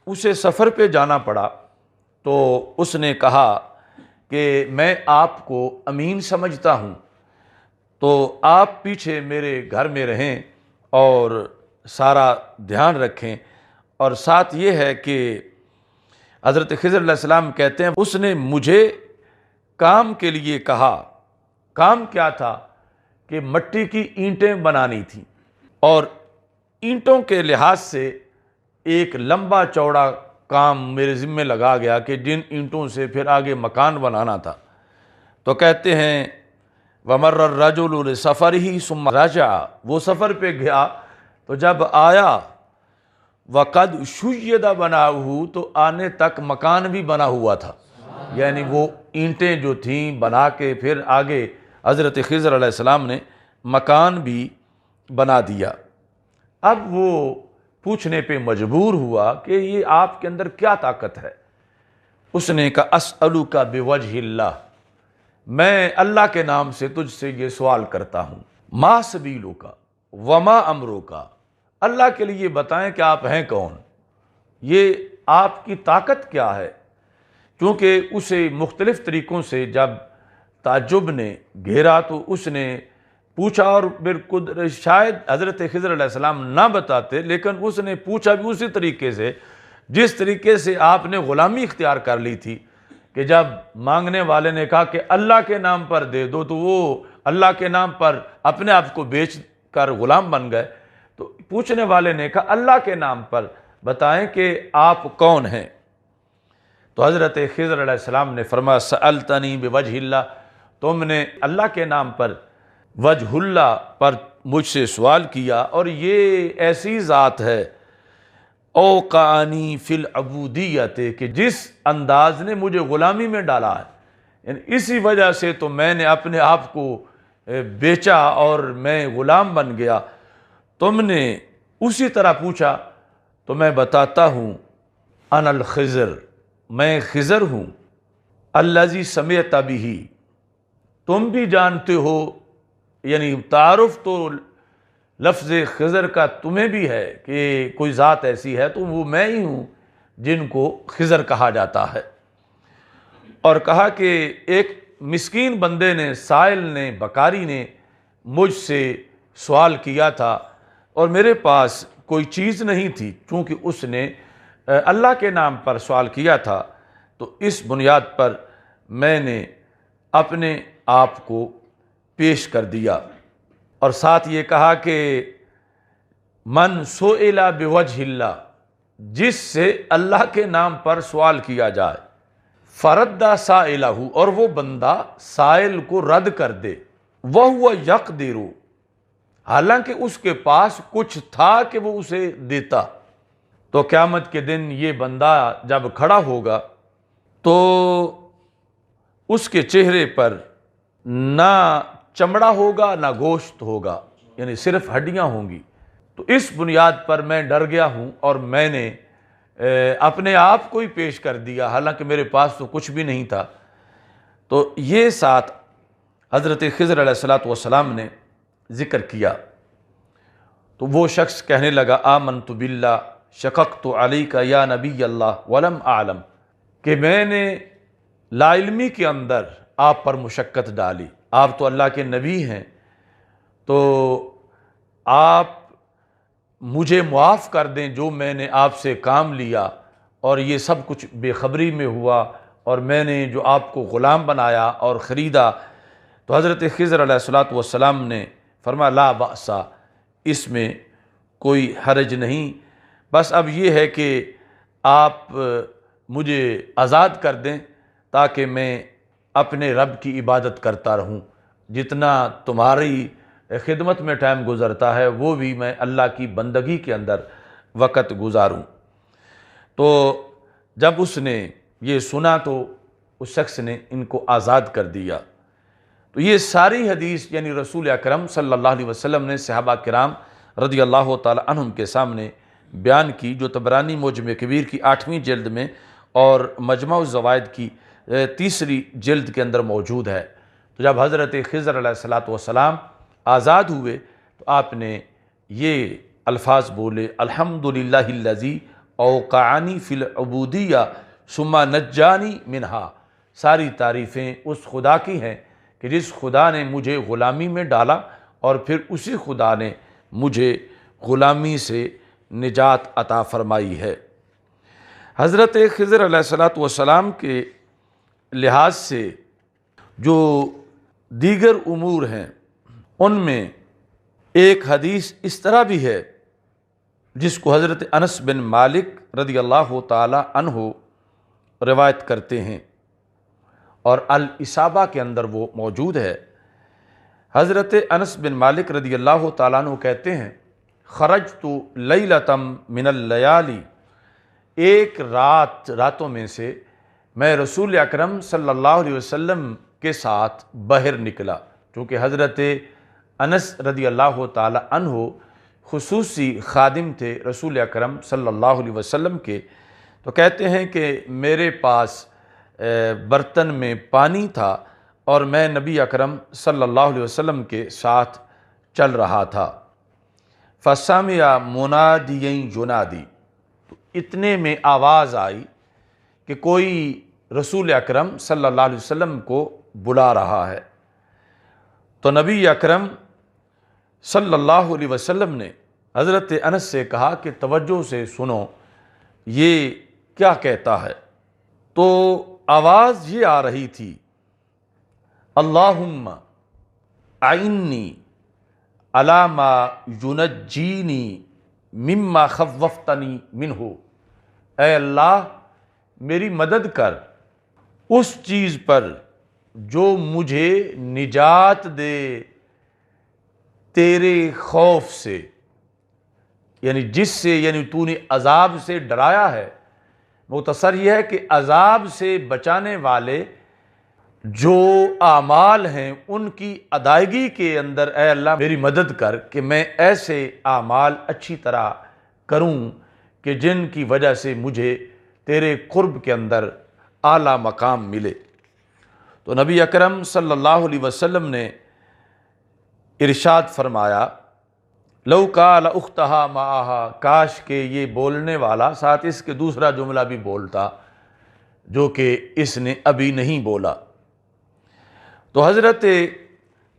اسے سفر پہ جانا پڑا تو اس نے کہا کہ میں آپ کو امین سمجھتا ہوں، تو آپ پیچھے میرے گھر میں رہیں اور سارا دھیان رکھیں۔ اور ساتھ یہ ہے کہ حضرت خضر علیہ السلام کہتے ہیں اس نے مجھے کام کے لیے کہا، کام کیا تھا کہ مٹی کی اینٹیں بنانی تھیں، اور اینٹوں کے لحاظ سے ایک لمبا چوڑا کام میرے ذمہ لگا گیا کہ جن اینٹوں سے پھر آگے مکان بنانا تھا۔ تو کہتے ہیں وَمَرَّ الرَّجُلُ لِسَفَرِهِ ثُمَّ رَجَعَ، وہ سفر پہ گیا تو جب آیا وَقَدْ شُيِّدَ بَنَاؤُهُ، تو آنے تک مکان بھی بنا ہوا تھا، یعنی وہ اینٹیں جو تھیں بنا کے پھر آگے حضرت خضر علیہ السلام نے مکان بھی بنا دیا۔ اب وہ پوچھنے پہ مجبور ہوا کہ یہ آپ کے اندر کیا طاقت ہے؟ اس نے کہا اسألک بوجہ اللہ، میں اللہ کے نام سے تجھ سے یہ سوال کرتا ہوں، ما سبیلک وما امرک، اللہ کے لیے بتائیں کہ آپ ہیں کون، یہ آپ کی طاقت کیا ہے؟ کیونکہ اسے مختلف طریقوں سے جب تعجب نے گھیرا تو اس نے پوچھا، اور بالکل شاید حضرت خضر علیہ السلام نہ بتاتے، لیکن اس نے پوچھا بھی اسی طریقے سے جس طریقے سے آپ نے غلامی اختیار کر لی تھی، کہ جب مانگنے والے نے کہا کہ اللہ کے نام پر دے دو تو وہ اللہ کے نام پر اپنے آپ کو بیچ کر غلام بن گئے، تو پوچھنے والے نے کہا اللہ کے نام پر بتائیں کہ آپ کون ہیں؟ تو حضرت خضر علیہ السلام نے فرمایا سألتنی بوجہ اللہ، تم نے اللہ کے نام پر وجہ اللہ پر مجھ سے سوال کیا، اور یہ ایسی ذات ہے اوقعنی فی العبودیت، کہ جس انداز نے مجھے غلامی میں ڈالا ہے، یعنی اسی وجہ سے تو میں نے اپنے آپ کو بیچا اور میں غلام بن گیا۔ تم نے اسی طرح پوچھا تو میں بتاتا ہوں انا الخضر، میں خضر ہوں، الذی سمعت بہ، تم بھی جانتے ہو، یعنی تعارف تو لفظ خضر کا تمہیں بھی ہے کہ کوئی ذات ایسی ہے تو وہ میں ہی ہوں جن کو خضر کہا جاتا ہے۔ اور کہا کہ ایک مسکین بندے نے، سائل نے، بکاری نے مجھ سے سوال کیا تھا اور میرے پاس کوئی چیز نہیں تھی، چونکہ اس نے اللہ کے نام پر سوال کیا تھا، تو اس بنیاد پر میں نے اپنے آپ کو پیش کر دیا۔ اور ساتھ یہ کہا کہ من سئل بوجہ اللہ، جس سے اللہ کے نام پر سوال کیا جائے، فرد سائلہ، اور وہ بندہ سائل کو رد کر دے، وہو یقدر، حالانکہ اس کے پاس کچھ تھا کہ وہ اسے دیتا، تو قیامت کے دن یہ بندہ جب کھڑا ہوگا تو اس کے چہرے پر نہ چمڑا ہوگا نہ گوشت ہوگا، یعنی صرف ہڈیاں ہوں گی، تو اس بنیاد پر میں ڈر گیا ہوں اور میں نے اپنے آپ کو ہی پیش کر دیا، حالانکہ میرے پاس تو کچھ بھی نہیں تھا۔ تو یہ ساتھ حضرت خضر علیہ السلام نے ذکر کیا تو وہ شخص کہنے لگا آمنت باللہ شققت علیک یا نبی اللہ ولم اعلم، کہ میں نے لا علمی کے اندر آپ پر مشقت ڈالی، آپ تو اللہ کے نبی ہیں، تو آپ مجھے معاف کر دیں جو میں نے آپ سے کام لیا اور یہ سب کچھ بے خبری میں ہوا اور میں نے جو آپ کو غلام بنایا اور خریدا۔ تو حضرت خضر علیہ السلام نے فرمایا لا بأس، اس میں کوئی حرج نہیں، بس اب یہ ہے کہ آپ مجھے آزاد کر دیں تاکہ میں اپنے رب کی عبادت کرتا رہوں، جتنا تمہاری خدمت میں ٹائم گزرتا ہے وہ بھی میں اللہ کی بندگی کے اندر وقت گزاروں۔ تو جب اس نے یہ سنا تو اس شخص نے ان کو آزاد کر دیا۔ تو یہ ساری حدیث یعنی رسول اکرم صلی اللہ علیہ وسلم نے صحابہ کرام رضی اللہ تعالی عنہم کے سامنے بیان کی، جو طبرانی معجم کبیر کی 8ویں جلد میں اور مجمع الزوائد کی 3ری جلد کے اندر موجود ہے۔ تو جب حضرت خضر علیہ السلام آزاد ہوئے تو آپ نے یہ الفاظ بولے الحمدللہ الذی اوقعنی فی العبودیہ ثم نجانی منہا، ساری تعریفیں اس خدا کی ہیں کہ جس خدا نے مجھے غلامی میں ڈالا اور پھر اسی خدا نے مجھے غلامی سے نجات عطا فرمائی ہے۔ حضرت خضر علیہ السلام کے لحاظ سے جو دیگر امور ہیں ان میں ایک حدیث اس طرح بھی ہے جس کو حضرت انس بن مالک رضی اللہ تعالی عنہ روایت کرتے ہیں اور الاصابہ کے اندر وہ موجود ہے۔ حضرت انس بن مالک رضی اللہ تعالیٰ عنہ کہتے ہیں خرجت لیلۃ من اللیالی، ایک راتوں میں سے میں رسول اکرم صلی اللہ علیہ وسلم کے ساتھ باہر نکلا، چونکہ حضرت انس رضی اللہ تعالی عنہ خصوصی خادم تھے رسول اکرم صلی اللہ علیہ وسلم کے، تو کہتے ہیں کہ میرے پاس برتن میں پانی تھا اور میں نبی اکرم صلی اللہ علیہ وسلم کے ساتھ چل رہا تھا۔ فَسَمِعَ مُنَادِيًا يُنَادِي، تو اتنے میں آواز آئی کہ کوئی رسول اکرم صلی اللہ علیہ وسلم کو بلا رہا ہے۔ تو نبی اکرم صلی اللہ علیہ وسلم نے حضرت انس سے کہا کہ توجہ سے سنو یہ کیا کہتا ہے۔ تو آواز یہ آ رہی تھی اللہم اعنی علی ما ینجینی مما خوفتنی منہ، اے اللہ میری مدد کر اس چیز پر جو مجھے نجات دے تیرے خوف سے، یعنی جس سے یعنی تو نے عذاب سے ڈرایا ہے۔ مختصر یہ ہے کہ عذاب سے بچانے والے جو اعمال ہیں ان کی ادائیگی کے اندر اے اللہ میری مدد کر کہ میں ایسے اعمال اچھی طرح کروں کہ جن کی وجہ سے مجھے تیرے قرب کے اندر اعلیٰ مقام ملے۔ تو نبی اکرم صلی اللہ علیہ وسلم نے ارشاد فرمایا لو قال اختہا معہا، کاش کہ یہ بولنے والا ساتھ اس کے دوسرا جملہ بھی بولتا جو کہ اس نے ابھی نہیں بولا۔ تو حضرت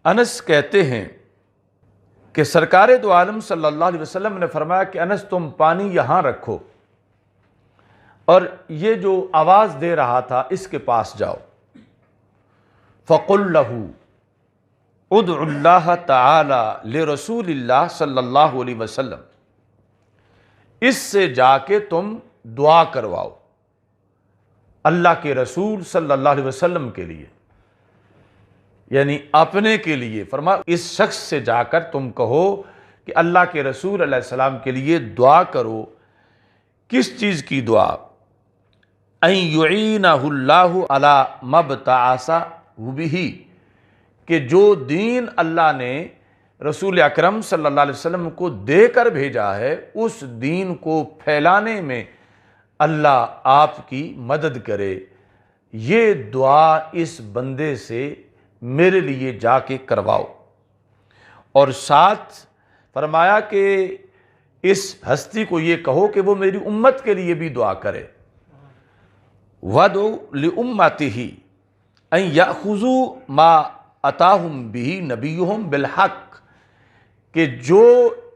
انس کہتے ہیں کہ سرکار دو عالم صلی اللہ علیہ وسلم نے فرمایا کہ انس تم پانی یہاں رکھو اور یہ جو آواز دے رہا تھا اس کے پاس جاؤ، فَقُلْ لَهُ ادعُ اللَّهَ تَعَالَى لِرَسُولِ اللَّهِ صلی اللہ علیہ وسلم، اس سے جا کے تم دعا کرواؤ اللہ کے رسول صلی اللہ علیہ وسلم کے لیے، یعنی اپنے کے لیے۔ فرمایا اس شخص سے جا کر تم کہو کہ اللہ کے رسول علیہ السلام کے لیے دعا کرو۔ کس چیز کی دعا؟ ان یعینہ اللہ علی ما ابتعثہ بہ، کہ جو دین اللہ نے رسول اکرم صلی اللہ علیہ وسلم کو دے کر بھیجا ہے، اس دین کو پھیلانے میں اللہ آپ کی مدد کرے، یہ دعا اس بندے سے میرے لیے جا کے کرواؤ۔ اور ساتھ فرمایا کہ اس ہستی کو یہ کہو کہ وہ میری امت کے لیے بھی دعا کرے۔ وَدْعُ لِأُمَّتِهِ أَن يَأْخُذُوا مَا أَتَاهُمْ بِهِ نَبِيُّهُمْ بِالْحَقِّ، کہ جو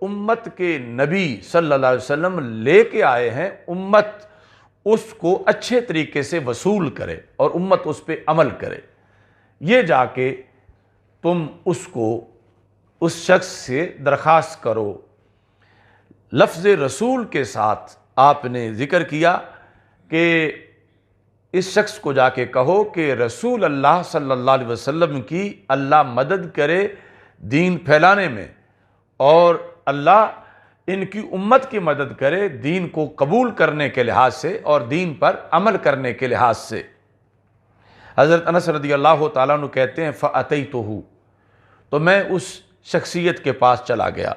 امت کے نبی صلی اللہ علیہ وسلم لے کے آئے ہیں، امت اس کو اچھے طریقے سے وصول کرے اور امت اس پہ عمل کرے۔ یہ جا کے تم اس کو اس شخص سے درخواست کرو۔ لفظ رسول کے ساتھ آپ نے ذکر کیا کہ اس شخص کو جا کے کہو کہ رسول اللہ صلی اللہ علیہ وسلم کی اللہ مدد کرے دین پھیلانے میں، اور اللہ ان کی امت کی مدد کرے دین کو قبول کرنے کے لحاظ سے اور دین پر عمل کرنے کے لحاظ سے۔ حضرت انس رضی اللہ تعالیٰ عنہ کہتے ہیں فَأَتَيْتُهُ، تو میں اس شخصیت کے پاس چلا گیا۔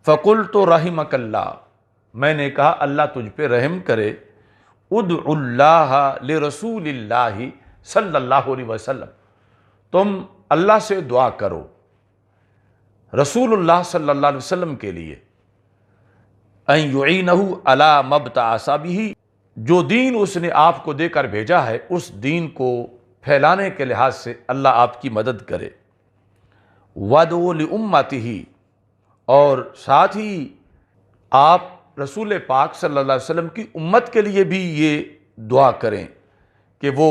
فَقُلْتُ رَحِمَكَ اللَّهُ، میں نے کہا اللہ تجھ پہ رحم کرے، ادعُ اللہ لرسول اللہ صلی اللہ علیہ وسلم، تم اللہ سے دعا کرو رسول اللہ صلی اللہ علیہ وسلم کے لیے، ان یعینہ علی ما ابتعث بہ، جو دین اس نے آپ کو دے کر بھیجا ہے اس دین کو پھیلانے کے لحاظ سے اللہ آپ کی مدد کرے۔ وَدْعُ لِأُمَّتِهِ، اور ساتھ ہی آپ رسول پاک صلی اللہ علیہ وسلم کی امت کے لیے بھی یہ دعا کریں کہ وہ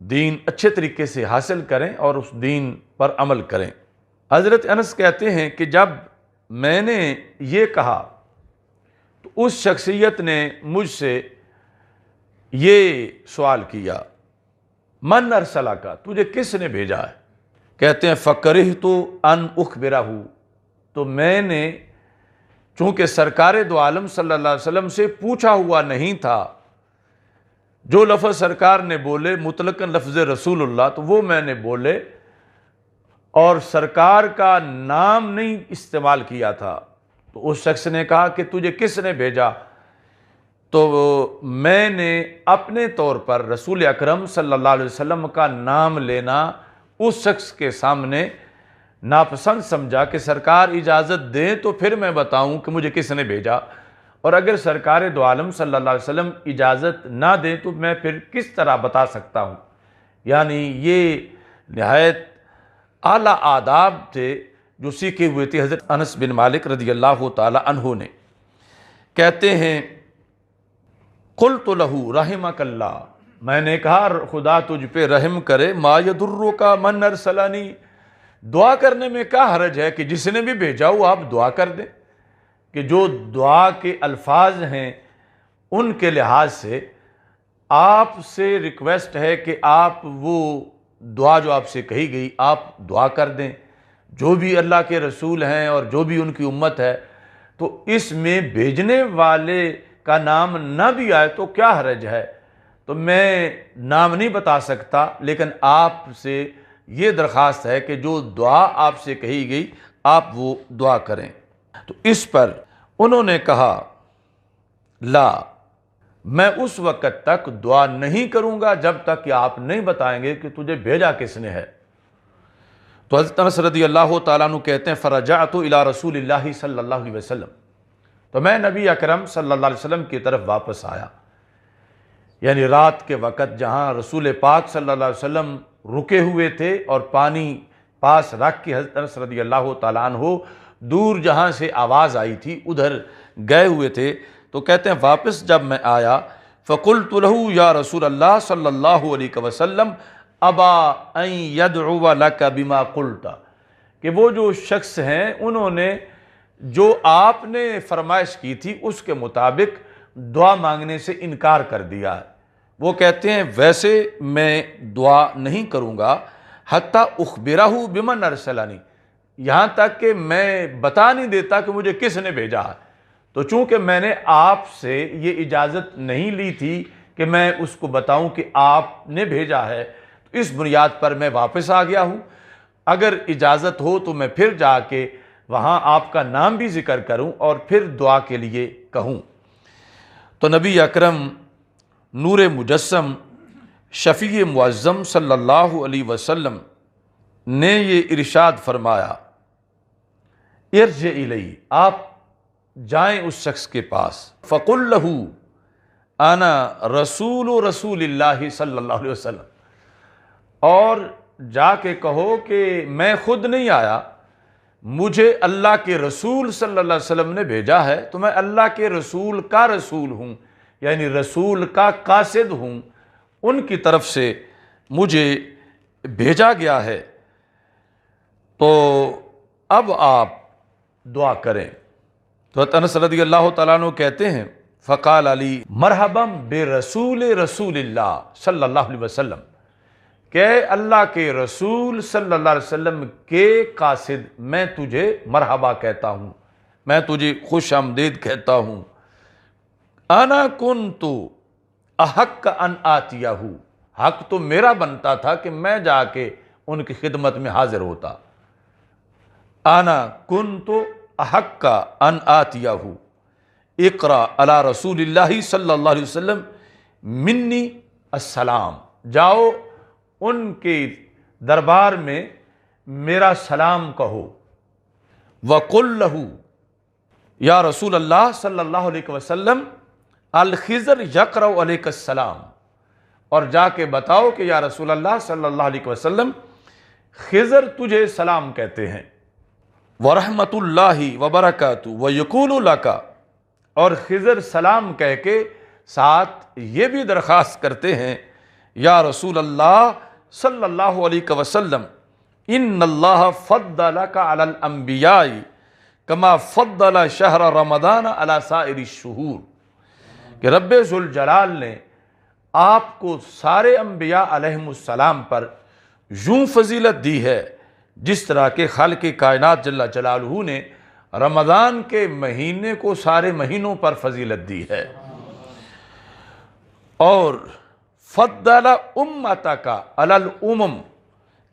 دین اچھے طریقے سے حاصل کریں اور اس دین پر عمل کریں۔ حضرت انس کہتے ہیں کہ جب میں نے یہ کہا تو اس شخصیت نے مجھ سے یہ سوال کیا، من ارسلک، تجھے کس نے بھیجا ہے؟ کہتے ہیں فکرہت ان اخبرہ، تو میں نے چونکہ سرکار دو عالم صلی اللہ علیہ وسلم سے پوچھا ہوا نہیں تھا، جو لفظ سرکار نے بولے مطلقاً لفظ رسول اللہ تو وہ میں نے بولے، اور سرکار کا نام نہیں استعمال کیا تھا، تو اس شخص نے کہا کہ تجھے کس نے بھیجا؟ تو میں نے اپنے طور پر رسول اکرم صلی اللہ علیہ وسلم کا نام لینا اس شخص کے سامنے ناپسند سمجھا کہ سرکار اجازت دیں تو پھر میں بتاؤں کہ مجھے کس نے بھیجا، اور اگر سرکار دو عالم صلی اللہ علیہ وسلم اجازت نہ دیں تو میں پھر کس طرح بتا سکتا ہوں۔ یعنی یہ نہایت اعلیٰ آداب تھے جو سیکھے ہوئے تھے حضرت انس بن مالک رضی اللہ تعالی عنہ نے۔ کہتے ہیں قلت لہ رحمک اللہ، میں نے کہا خدا تجھ پہ رحم کرے، ما یضرک من ارسلنی، دعا کرنے میں کیا حرج ہے کہ جس نے بھی بھیجا ہو آپ دعا کر دیں، کہ جو دعا کے الفاظ ہیں ان کے لحاظ سے آپ سے ریکویسٹ ہے کہ آپ وہ دعا جو آپ سے کہی گئی آپ دعا کر دیں، جو بھی اللہ کے رسول ہیں اور جو بھی ان کی امت ہے، تو اس میں بھیجنے والے کا نام نہ بھی آئے تو کیا حرج ہے۔ تو میں نام نہیں بتا سکتا، لیکن آپ سے یہ درخواست ہے کہ جو دعا آپ سے کہی گئی آپ وہ دعا کریں۔ تو اس پر انہوں نے کہا لا، میں اس وقت تک دعا نہیں کروں گا جب تک کہ آپ نہیں بتائیں گے کہ تجھے بھیجا کس نے ہے۔ تو حضرت انس رضی اللہ تعالیٰ عنہ کہتے ہیں فرجعت الی رسول اللہ صلی اللہ علیہ وسلم، تو میں نبی اکرم صلی اللہ علیہ وسلم کی طرف واپس آیا، یعنی رات کے وقت جہاں رسول پاک صلی اللہ علیہ وسلم رکے ہوئے تھے اور پانی پاس رکھ کے حضرت انس رضی اللہ تعالیٰ عنہ دور جہاں سے آواز آئی تھی ادھر گئے ہوئے تھے۔ تو کہتے ہیں واپس جب میں آیا فقلت لہ یا رسول اللہ صلی اللہ علیہ وسلم ابا ان یدعو لک بما قلت، کہ وہ جو شخص ہیں انہوں نے جو آپ نے فرمائش کی تھی اس کے مطابق دعا مانگنے سے انکار کر دیا ہے۔ وہ کہتے ہیں ویسے میں دعا نہیں کروں گا حتی اخبرہ بمن ارسلنی، یہاں تک کہ میں بتا نہیں دیتا کہ مجھے کس نے بھیجا ہے۔ تو چونکہ میں نے آپ سے یہ اجازت نہیں لی تھی کہ میں اس کو بتاؤں کہ آپ نے بھیجا ہے، تو اس بنیاد پر میں واپس آ گیا ہوں۔ اگر اجازت ہو تو میں پھر جا کے وہاں آپ کا نام بھی ذکر کروں اور پھر دعا کے لیے کہوں۔ تو نبی اکرم نور مجسم شفیع معظم صلی اللہ علیہ وسلم نے یہ ارشاد فرمایا، ارجع الیہ، آپ جائیں اس شخص کے پاس، فقل لہ انا رسول اللہ صلی اللہ علیہ وسلم، اور جا کے کہو کہ میں خود نہیں آیا، مجھے اللہ کے رسول صلی اللہ علیہ وسلم نے بھیجا ہے، تو میں اللہ کے رسول کا رسول ہوں، یعنی رسول کا قاصد ہوں، ان کی طرف سے مجھے بھیجا گیا ہے، تو اب آپ دعا کریں۔ تو انس رضی اللہ تعالیٰ عنہ کہتے ہیں، فقال علی مرحبا برسول رسول اللہ صلی اللہ علیہ وسلم، کہ اللہ کے رسول صلی اللہ علیہ وسلم کے قاصد، میں تجھے مرحبا کہتا ہوں، میں تجھے خوش آمدید کہتا ہوں۔ انا کنت احق ان آتیہ، حق تو میرا بنتا تھا کہ میں جا کے ان کی خدمت میں حاضر ہوتا۔ انا کنت احق ان آتیہ، اقرا علی رسول اللہ صلی اللہ علیہ وسلم منی السلام، جاؤ ان کے دربار میں میرا سلام کہو۔ وقل لہ، یا رسول اللہ صلی اللہ علیہ وسلم الخضر یقرأ علیک السلام، اور جا کے بتاؤ کہ یا رسول اللہ صلی اللہ علیہ وسلم خضر تجھے سلام کہتے ہیں۔ ورحمۃ اللہ وبرکاتہ ویقول لک، اور خضر سلام کہہ کے ساتھ یہ بھی درخواست کرتے ہیں، یا رسول اللہ صلی اللہ علیہ وسلم ان اللہ فضلک علی الانبیاء کما فضل شہر رمضان علی سائر الشہور، کہ رب ذوالجلال نے آپ کو سارے انبیاء علیہم السلام پر یوں فضیلت دی ہے جس طرح کہ خالق کائنات جل جلالہ نے رمضان کے مہینے کو سارے مہینوں پر فضیلت دی ہے۔ اور فضل امتک علی الامم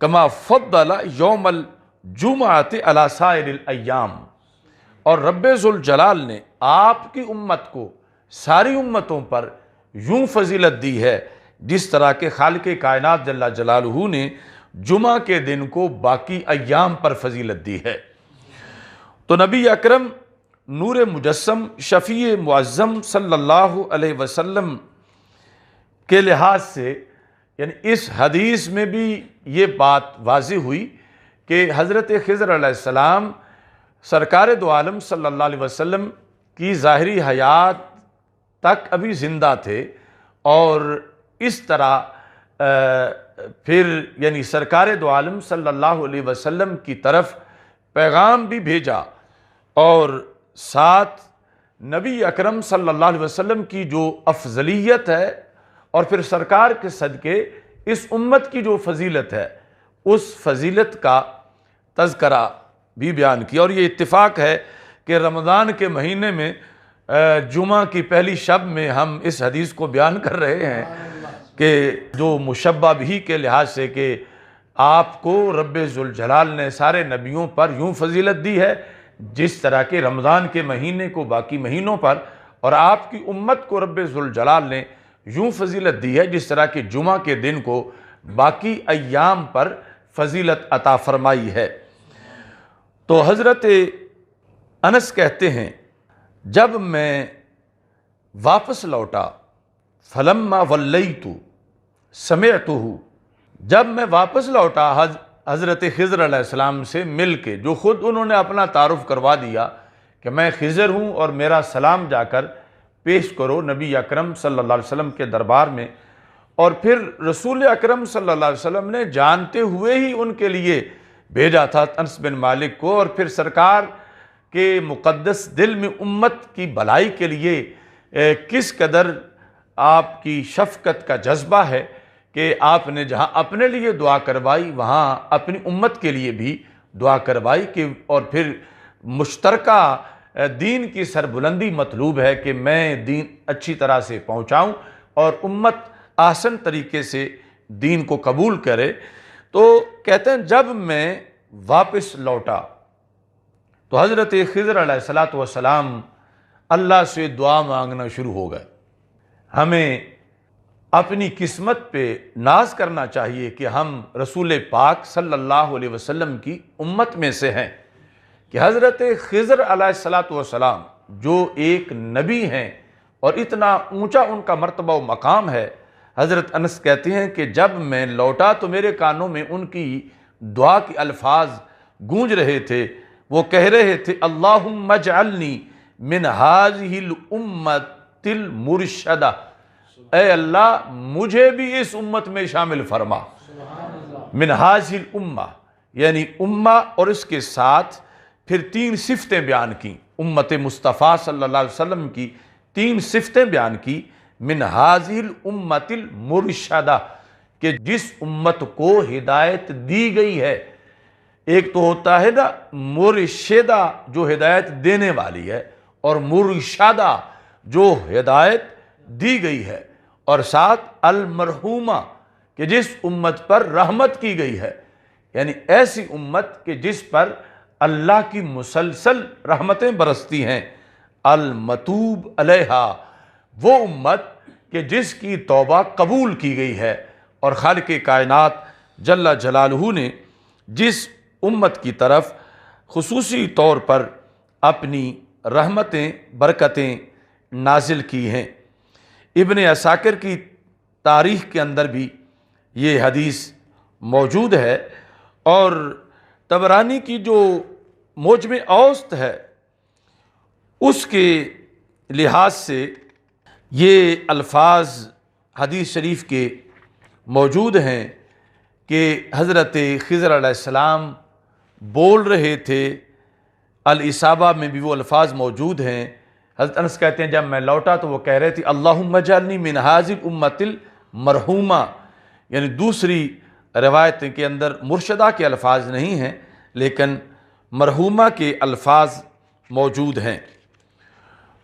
کما فضل یوم الجمعۃ علی سائر الایام، اور رب ذوالجلال نے آپ کی امت کو ساری امتوں پر یوں فضیلت دی ہے جس طرح کہ خالق کائنات جل جلالہ نے جمعہ کے دن کو باقی ایام پر فضیلت دی ہے۔ تو نبی اکرم نور مجسم شفیع معظم صلی اللہ علیہ وسلم کے لحاظ سے، یعنی اس حدیث میں بھی یہ بات واضح ہوئی کہ حضرت خضر علیہ السلام سرکار دو عالم صلی اللہ علیہ وسلم کی ظاہری حیات تک ابھی زندہ تھے، اور اس طرح پھر یعنی سرکار دو عالم صلی اللہ علیہ وسلم کی طرف پیغام بھی بھیجا، اور ساتھ نبی اکرم صلی اللہ علیہ وسلم کی جو افضلیت ہے اور پھر سرکار کے صدقے اس امت کی جو فضیلت ہے اس فضیلت کا تذکرہ بھی بیان کیا۔ اور یہ اتفاق ہے کہ رمضان کے مہینے میں جمعہ کی پہلی شب میں ہم اس حدیث کو بیان کر رہے ہیں کہ جو مشبہ بھی کے لحاظ سے کہ آپ کو رب ذوالجلال نے سارے نبیوں پر یوں فضیلت دی ہے جس طرح کہ رمضان کے مہینے کو باقی مہینوں پر، اور آپ کی امت کو رب ذوالجلال نے یوں فضیلت دی ہے جس طرح کہ جمعہ کے دن کو باقی ایام پر فضیلت عطا فرمائی ہے۔ تو حضرت انس کہتے ہیں، جب میں واپس لوٹا فلما ولیت سمعتہ، جب میں واپس لوٹا حضرت خضر علیہ السلام سے مل کے، جو خود انہوں نے اپنا تعارف کروا دیا کہ میں خضر ہوں اور میرا سلام جا کر پیش کرو نبی اکرم صلی اللہ علیہ وسلم کے دربار میں، اور پھر رسول اکرم صلی اللہ علیہ وسلم نے جانتے ہوئے ہی ان کے لیے بھیجا تھا انس بن مالک کو، اور پھر سرکار کے مقدس دل میں امت کی بھلائی کے لیے کس قدر آپ کی شفقت کا جذبہ ہے کہ آپ نے جہاں اپنے لیے دعا کروائی وہاں اپنی امت کے لیے بھی دعا کروائی، کہ اور پھر مشترکہ دین کی سربلندی مطلوب ہے کہ میں دین اچھی طرح سے پہنچاؤں اور امت آسن طریقے سے دین کو قبول کرے۔ تو کہتے ہیں جب میں واپس لوٹا تو حضرت خضر علیہ السلام اللہ سے دعا مانگنا شروع ہو گئے۔ ہمیں اپنی قسمت پہ ناز کرنا چاہیے کہ ہم رسول پاک صلی اللہ علیہ وسلم کی امت میں سے ہیں، کہ حضرت خضر علیہ السلام جو ایک نبی ہیں اور اتنا اونچا ان کا مرتبہ و مقام ہے۔ حضرت انس کہتے ہیں کہ جب میں لوٹا تو میرے کانوں میں ان کی دعا کے الفاظ گونج رہے تھے، وہ کہہ رہے تھے اللہم اجعلنی من ہذہ الامۃ المرشدہ، اے اللہ مجھے بھی اس امت میں شامل فرما۔ من ہذہ الامہ یعنی امہ، اور اس کے ساتھ پھر 3 صفتیں بیان کی، امت مصطفیٰ صلی اللہ علیہ وسلم کی 3 صفتیں بیان کی۔ من ہذہ الامۃ المرشدہ کہ جس امت کو ہدایت دی گئی ہے۔ ایک تو ہوتا ہے نا مرشدہ جو ہدایت دینے والی ہے، اور مرشدہ جو ہدایت دی گئی ہے، اور ساتھ المرحومہ کہ جس امت پر رحمت کی گئی ہے، یعنی ایسی امت کہ جس پر اللہ کی مسلسل رحمتیں برستی ہیں۔ المتوب علیہا وہ امت کہ جس کی توبہ قبول کی گئی ہے، اور خالق کائنات جل جلالہ نے جس امت کی طرف خصوصی طور پر اپنی رحمتیں برکتیں نازل کی ہیں۔ ابن عساکر کی تاریخ کے اندر بھی یہ حدیث موجود ہے، اور طبرانی کی جو معجم اوسط ہے اس کے لحاظ سے یہ الفاظ حدیث شریف کے موجود ہیں کہ حضرت خضر علیہ السلام بول رہے تھے۔ الاصابہ میں بھی وہ الفاظ موجود ہیں۔ حضرت انس کہتے ہیں جب میں لوٹا تو وہ کہہ رہے تھے اللہم اجعلنی من ہذہ الامۃ المرحومہ، یعنی دوسری روایت کے اندر مرشدہ کے الفاظ نہیں ہیں لیکن مرحومہ کے الفاظ موجود ہیں۔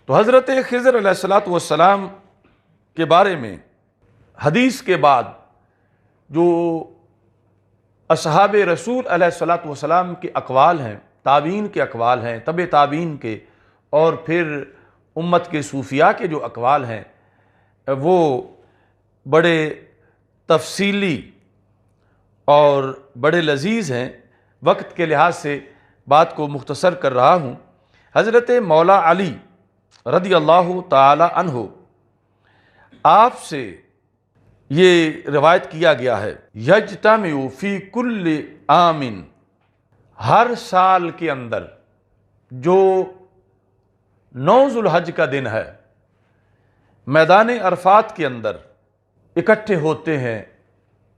تو حضرت خضر علیہ السلام کے بارے میں حدیث کے بعد جو اصحاب رسول علیہ السلام کے اقوال ہیں، تابعین کے اقوال ہیں، تبع تابعین کے، اور پھر امت کے صوفیاء کے جو اقوال ہیں وہ بڑے تفصیلی اور بڑے لذیذ ہیں۔ وقت کے لحاظ سے بات کو مختصر کر رہا ہوں۔ حضرت مولا علی رضی اللہ تعالی عنہ آپ سے یہ روایت کیا گیا ہے یجتمع فی کل عام، ہر سال کے اندر جو 9 ذوالحج کا دن ہے میدان عرفات کے اندر اکٹھے ہوتے ہیں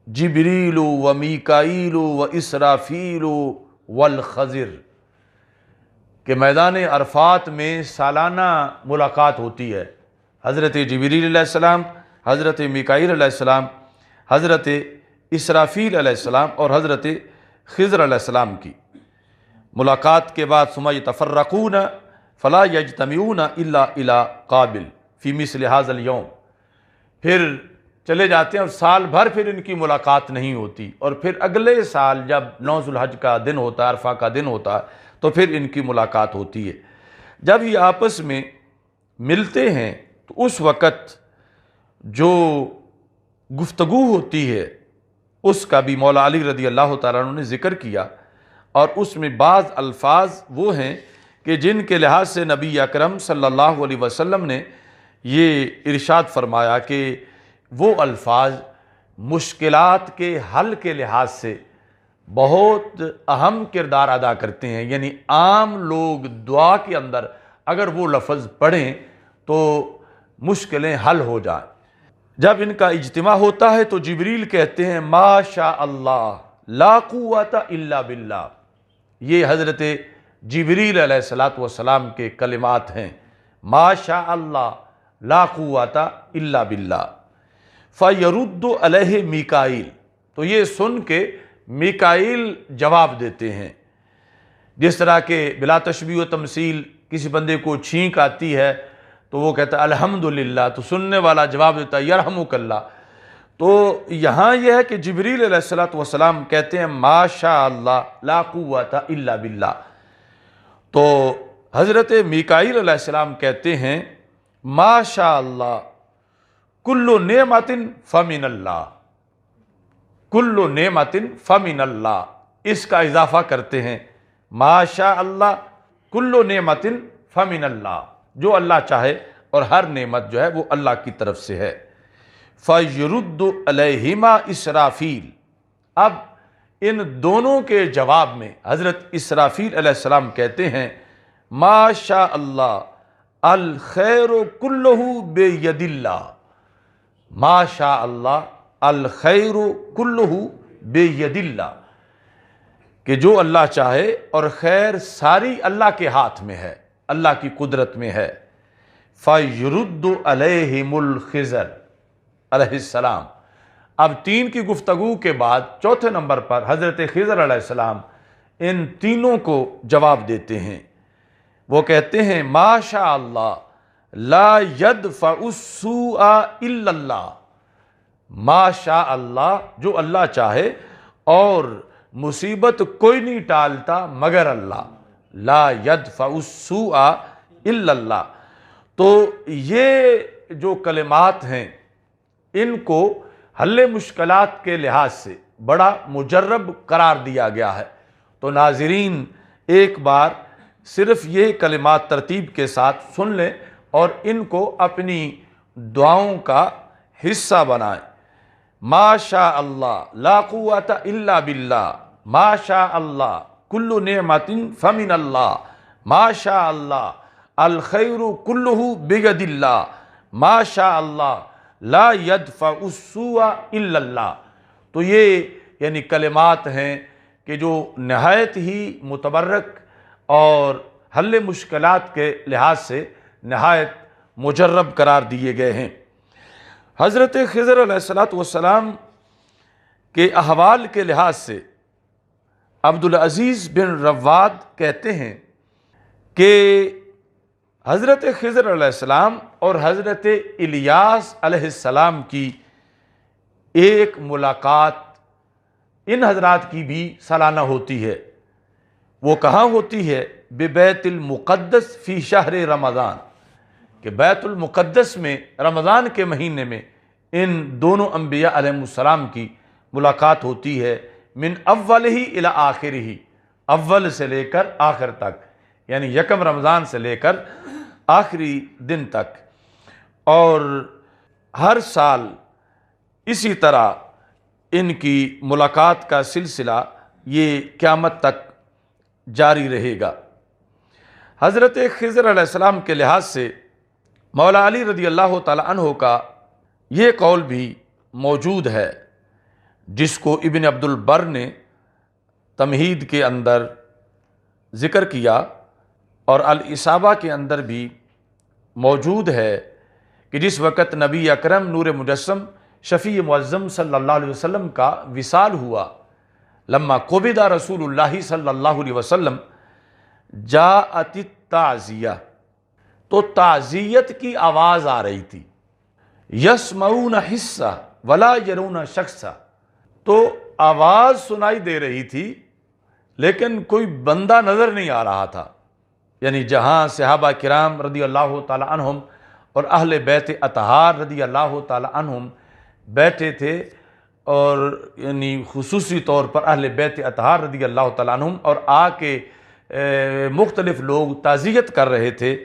جبریل و میکائیل و اسرافیل والخضر، کہ میدان عرفات میں سالانہ ملاقات ہوتی ہے حضرت جبریل علیہ السلام، حضرت میکائیل علیہ السلام، حضرت اسرافیل علیہ السلام اور حضرت خضر علیہ السلام کی ملاقات کے بعد ثم یتفرقون فلا یجتمعون الا الی قابل فی مثل ھذا الیوم، پھر چلے جاتے ہیں اور سال بھر پھر ان کی ملاقات نہیں ہوتی، اور پھر اگلے سال جب 9 ذوالحج کا دن ہوتا ہے، عرفہ کا دن ہوتا ہے، تو پھر ان کی ملاقات ہوتی ہے۔ جب یہ آپس میں ملتے ہیں تو اس وقت جو گفتگو ہوتی ہے اس کا بھی مولا علی رضی اللہ تعالیٰ عنہ نے ذکر کیا، اور اس میں بعض الفاظ وہ ہیں کہ جن کے لحاظ سے نبی اکرم صلی اللہ علیہ وسلم نے یہ ارشاد فرمایا کہ وہ الفاظ مشکلات کے حل کے لحاظ سے بہت اہم کردار ادا کرتے ہیں، یعنی عام لوگ دعا کے اندر اگر وہ لفظ پڑھیں تو مشکلیں حل ہو جائیں۔ جب ان کا اجتماع ہوتا ہے تو جبریل کہتے ہیں ما شاء اللہ لا قوت الا باللہ، یہ حضرت جبریل علیہ السلام کے کلمات ہیں، ما شاء اللہ لا قوت الا باللہ۔ فَيَرُدُّ عَلَيْهِ میکائیل، تو یہ سن کے میکائیل جواب دیتے ہیں، جس طرح کہ بلا تشبیہ و تمثیل کسی بندے کو چھینک آتی ہے تو وہ کہتا ہے الحمدللہ، تو سننے والا جواب دیتا ہے یرحمک اللہ۔ تو یہاں یہ ہے کہ جبریل علیہ الصلوۃ والسلام کہتے ہیں ما شاء اللہ لا قوت الا باللہ، تو حضرت میکائیل علیہ السلام کہتے ہیں ما شاء اللہ کل نعمت فمن اللہ، کل نعمت فمن اللہ، اس کا اضافہ کرتے ہیں ما شاء اللہ کل نعمت فمن اللہ، جو اللہ چاہے اور ہر نعمت جو ہے وہ اللہ کی طرف سے ہے۔ فَيُرُدُّ عَلَيْهِمَا إِسْرَافِيل، اب ان دونوں کے جواب میں حضرت اسرافیل علیہ السلام کہتے ہیں ما شاء اللہ الخیر کلہ بید اللہ، ما شاء اللہ الخیر کلہ بید اللہ، کہ جو اللہ چاہے اور خیر ساری اللہ کے ہاتھ میں ہے، اللہ کی قدرت میں ہے۔ فَيُرُدُّ عَلَيْهِمُ الْخِضْرَ علیہ السلام، اب 3 کی گفتگو کے بعد چوتھے نمبر پر حضرت خضر علیہ السلام ان تینوں کو جواب دیتے ہیں۔ وہ کہتے ہیں ما شاء اللہ لا یدفع السوء الا اللہ، ما شاء اللہ جو اللہ چاہے اور مصیبت کوئی نہیں ٹالتا مگر اللہ، لا یدفع السوء الا اللہ۔ تو یہ جو کلمات ہیں ان کو حل مشکلات کے لحاظ سے بڑا مجرب قرار دیا گیا ہے، تو ناظرین ایک بار صرف یہ کلمات ترتیب کے ساتھ سن لیں اور ان کو اپنی دعاؤں کا حصہ بنائیں۔ ما شاء اللہ لا قوت الا باللہ، ما شاء اللہ کل نعمت فمن اللہ، ما شاء اللہ الخیر کلہ بید اللہ، ما شاء اللہ لا یدفع السوء الا اللہ۔ تو یہ یعنی کلمات ہیں کہ جو نہایت ہی متبرک اور حل مشکلات کے لحاظ سے نہایت مجرب قرار دیے گئے ہیں۔ حضرت خضر علیہ السلام کے احوال کے لحاظ سے عبدالعزیز بن رواد کہتے ہیں کہ حضرت خضر علیہ السلام اور حضرت الیاس علیہ السلام کی ایک ملاقات ان حضرات کی بھی سالانہ ہوتی ہے۔ وہ کہاں ہوتی ہے؟ ببیت المقدس فی شہر رمضان، کہ بیت المقدس میں رمضان کے مہینے میں ان دونوں انبیاء علیہ السلام کی ملاقات ہوتی ہے، من اولہ الی آخرہ، اول سے لے کر آخر تک، یعنی یکم رمضان سے لے کر آخری دن تک، اور ہر سال اسی طرح ان کی ملاقات کا سلسلہ یہ قیامت تک جاری رہے گا۔ حضرت خضر علیہ السلام کے لحاظ سے مولا علی رضی اللہ تعالی عنہ کا یہ قول بھی موجود ہے، جس کو ابن عبد البر نے تمہید کے اندر ذکر کیا اور الاصابہ کے اندر بھی موجود ہے، کہ جس وقت نبی اکرم نور مجسم شفیع معظم صلی اللہ علیہ وسلم کا وصال ہوا، لما قبض رسول اللہ صلی اللہ علیہ وسلم جاءت التعزیہ، تو تعزیت کی آواز آ رہی تھی، یسمعون حصہ ولا یرون شخصا، تو آواز سنائی دے رہی تھی لیکن کوئی بندہ نظر نہیں آ رہا تھا، یعنی جہاں صحابہ کرام رضی اللہ تعالی عنہم اور اہل بیت اطہار رضی اللہ تعالی عنہم بیٹھے تھے، اور یعنی خصوصی طور پر اہل بیت اطہار رضی اللہ تعالی عنہم اور آ کے مختلف لوگ تعزیت کر رہے تھے،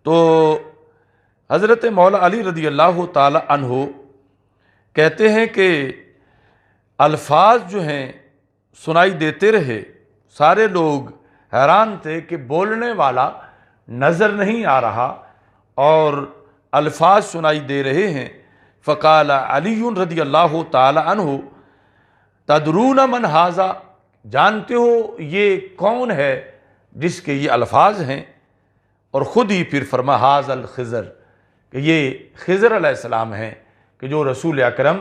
تو حضرت مولا علی رضی اللہ تعالی عنہ کہتے ہیں کہ الفاظ جو ہیں سنائی دیتے رہے، سارے لوگ حیران تھے کہ بولنے والا نظر نہیں آ رہا اور الفاظ سنائی دے رہے ہیں۔ فقال علی رضی اللہ تعالی عنہ تدرون من ھذا، جانتے ہو یہ کون ہے جس کے یہ الفاظ ہیں؟ اور خود ہی پھر فرما ھذا الخضر، کہ یہ خضر علیہ السلام ہیں، کہ جو رسول اکرم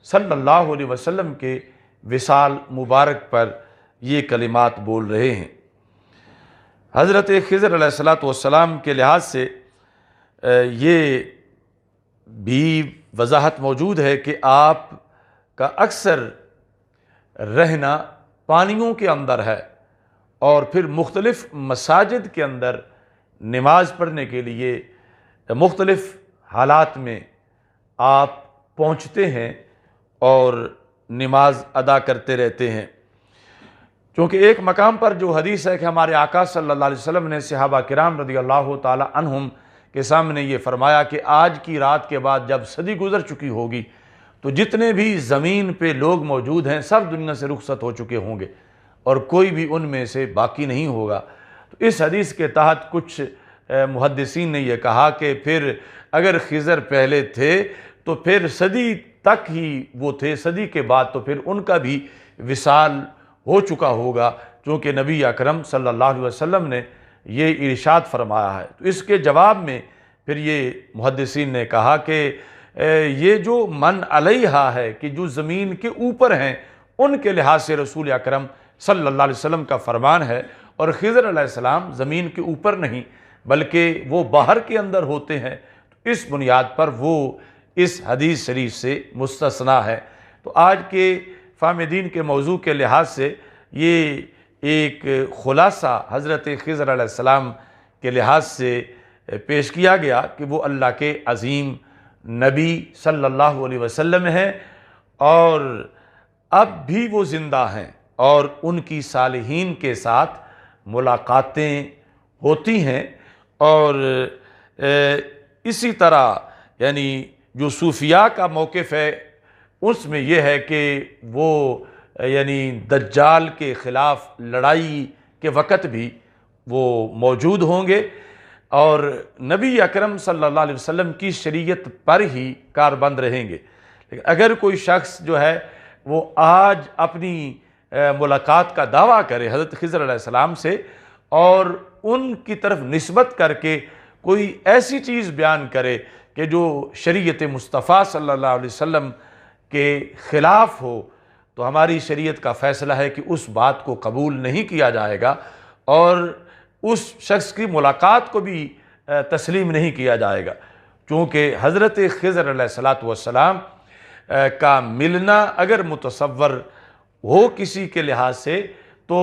صلی اللہ علیہ وسلم کے وصال مبارک پر یہ کلمات بول رہے ہیں۔ حضرت خضر علیہ السلام کے لحاظ سے یہ بھی وضاحت موجود ہے کہ آپ کا اکثر رہنا پانیوں کے اندر ہے، اور پھر مختلف مساجد کے اندر نماز پڑھنے کے لیے مختلف حالات میں آپ پہنچتے ہیں اور نماز ادا کرتے رہتے ہیں۔ چونکہ ایک مقام پر جو حدیث ہے کہ ہمارے آقا صلی اللہ علیہ وسلم نے صحابہ کرام رضی اللہ تعالی عنہم کے سامنے یہ فرمایا کہ آج کی رات کے بعد جب صدی گزر چکی ہوگی تو جتنے بھی زمین پہ لوگ موجود ہیں سب دنیا سے رخصت ہو چکے ہوں گے اور کوئی بھی ان میں سے باقی نہیں ہوگا۔ تو اس حدیث کے تحت کچھ محدثین نے یہ کہا کہ پھر اگر خضر پہلے تھے تو پھر صدی تک ہی وہ تھے، صدی کے بعد تو پھر ان کا بھی وصال ہو چکا ہوگا، چونکہ نبی اکرم صلی اللہ علیہ وسلم نے یہ ارشاد فرمایا ہے۔ تو اس کے جواب میں پھر یہ محدثین نے کہا کہ یہ جو من علیہا ہے کہ جو زمین کے اوپر ہیں ان کے لحاظ سے رسول اکرم صلی اللہ علیہ وسلم کا فرمان ہے، اور خضر علیہ السلام زمین کے اوپر نہیں بلکہ وہ باہر کے اندر ہوتے ہیں، تو اس بنیاد پر وہ اس حدیث شریف سے مستثنیٰ ہے۔ تو آج کے فہم دین کے موضوع کے لحاظ سے یہ ایک خلاصہ حضرت خضر علیہ السلام کے لحاظ سے پیش کیا گیا کہ وہ اللہ کے عظیم نبی صلی اللہ علیہ وسلم ہیں، اور اب بھی وہ زندہ ہیں اور ان کی صالحین کے ساتھ ملاقاتیں ہوتی ہیں، اور اسی طرح یعنی جو صوفیاء کا موقف ہے اس میں یہ ہے کہ وہ یعنی دجال کے خلاف لڑائی کے وقت بھی وہ موجود ہوں گے اور نبی اکرم صلی اللہ علیہ وسلم کی شریعت پر ہی کاربند رہیں گے۔ لیکن اگر کوئی شخص جو ہے وہ آج اپنی ملاقات کا دعویٰ کرے حضرت خضر علیہ السلام سے اور ان کی طرف نسبت کر کے کوئی ایسی چیز بیان کرے کہ جو شریعت مصطفیٰ صلی اللہ علیہ وسلم کے خلاف ہو، تو ہماری شریعت کا فیصلہ ہے کہ اس بات کو قبول نہیں کیا جائے گا اور اس شخص کی ملاقات کو بھی تسلیم نہیں کیا جائے گا، چونکہ حضرت خضر علیہ السلام کا ملنا اگر متصور ہو کسی کے لحاظ سے تو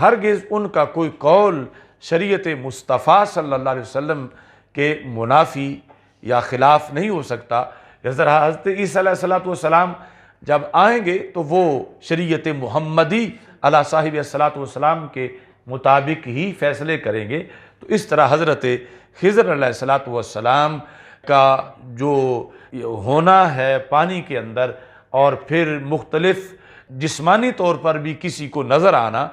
ہرگز ان کا کوئی قول شریعت مصطفیٰ صلی اللہ علیہ وسلم کے منافی یا خلاف نہیں ہو سکتا۔ حضرت عیسیٰ علیہ السلام جب آئیں گے تو وہ شریعت محمدی علیہ صاحب السلام کے مطابق ہی فیصلے کریں گے۔ تو اس طرح حضرت خضر علیہ السلام کا جو ہونا ہے پانی کے اندر اور پھر مختلف جسمانی طور پر بھی کسی کو نظر آنا،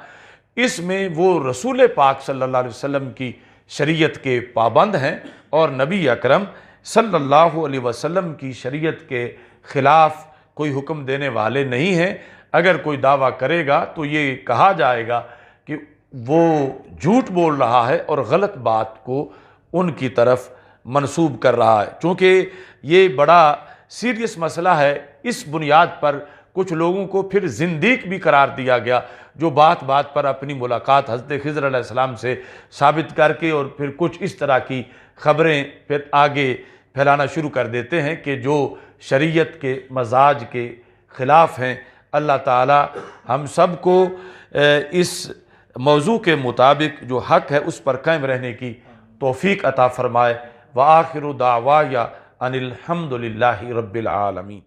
اس میں وہ رسول پاک صلی اللہ علیہ وسلم کی شریعت کے پابند ہیں اور نبی اکرم صلی اللہ علیہ وسلم کی شریعت کے خلاف کوئی حکم دینے والے نہیں ہیں۔ اگر کوئی دعویٰ کرے گا تو یہ کہا جائے گا کہ وہ جھوٹ بول رہا ہے اور غلط بات کو ان کی طرف منسوب کر رہا ہے، چونکہ یہ بڑا سیریس مسئلہ ہے۔ اس بنیاد پر کچھ لوگوں کو پھر زندیق بھی قرار دیا گیا جو بات بات پر اپنی ملاقات حضرت خضر علیہ السلام سے ثابت کر کے اور پھر کچھ اس طرح کی خبریں پھر آگے پھیلانا شروع کر دیتے ہیں کہ جو شریعت کے مزاج کے خلاف ہیں۔ اللہ تعالی ہم سب کو اس موضوع کے مطابق جو حق ہے اس پر قائم رہنے کی توفیق عطا فرمائے۔ وآخر دعوایا ان الحمد للہ رب العالمین۔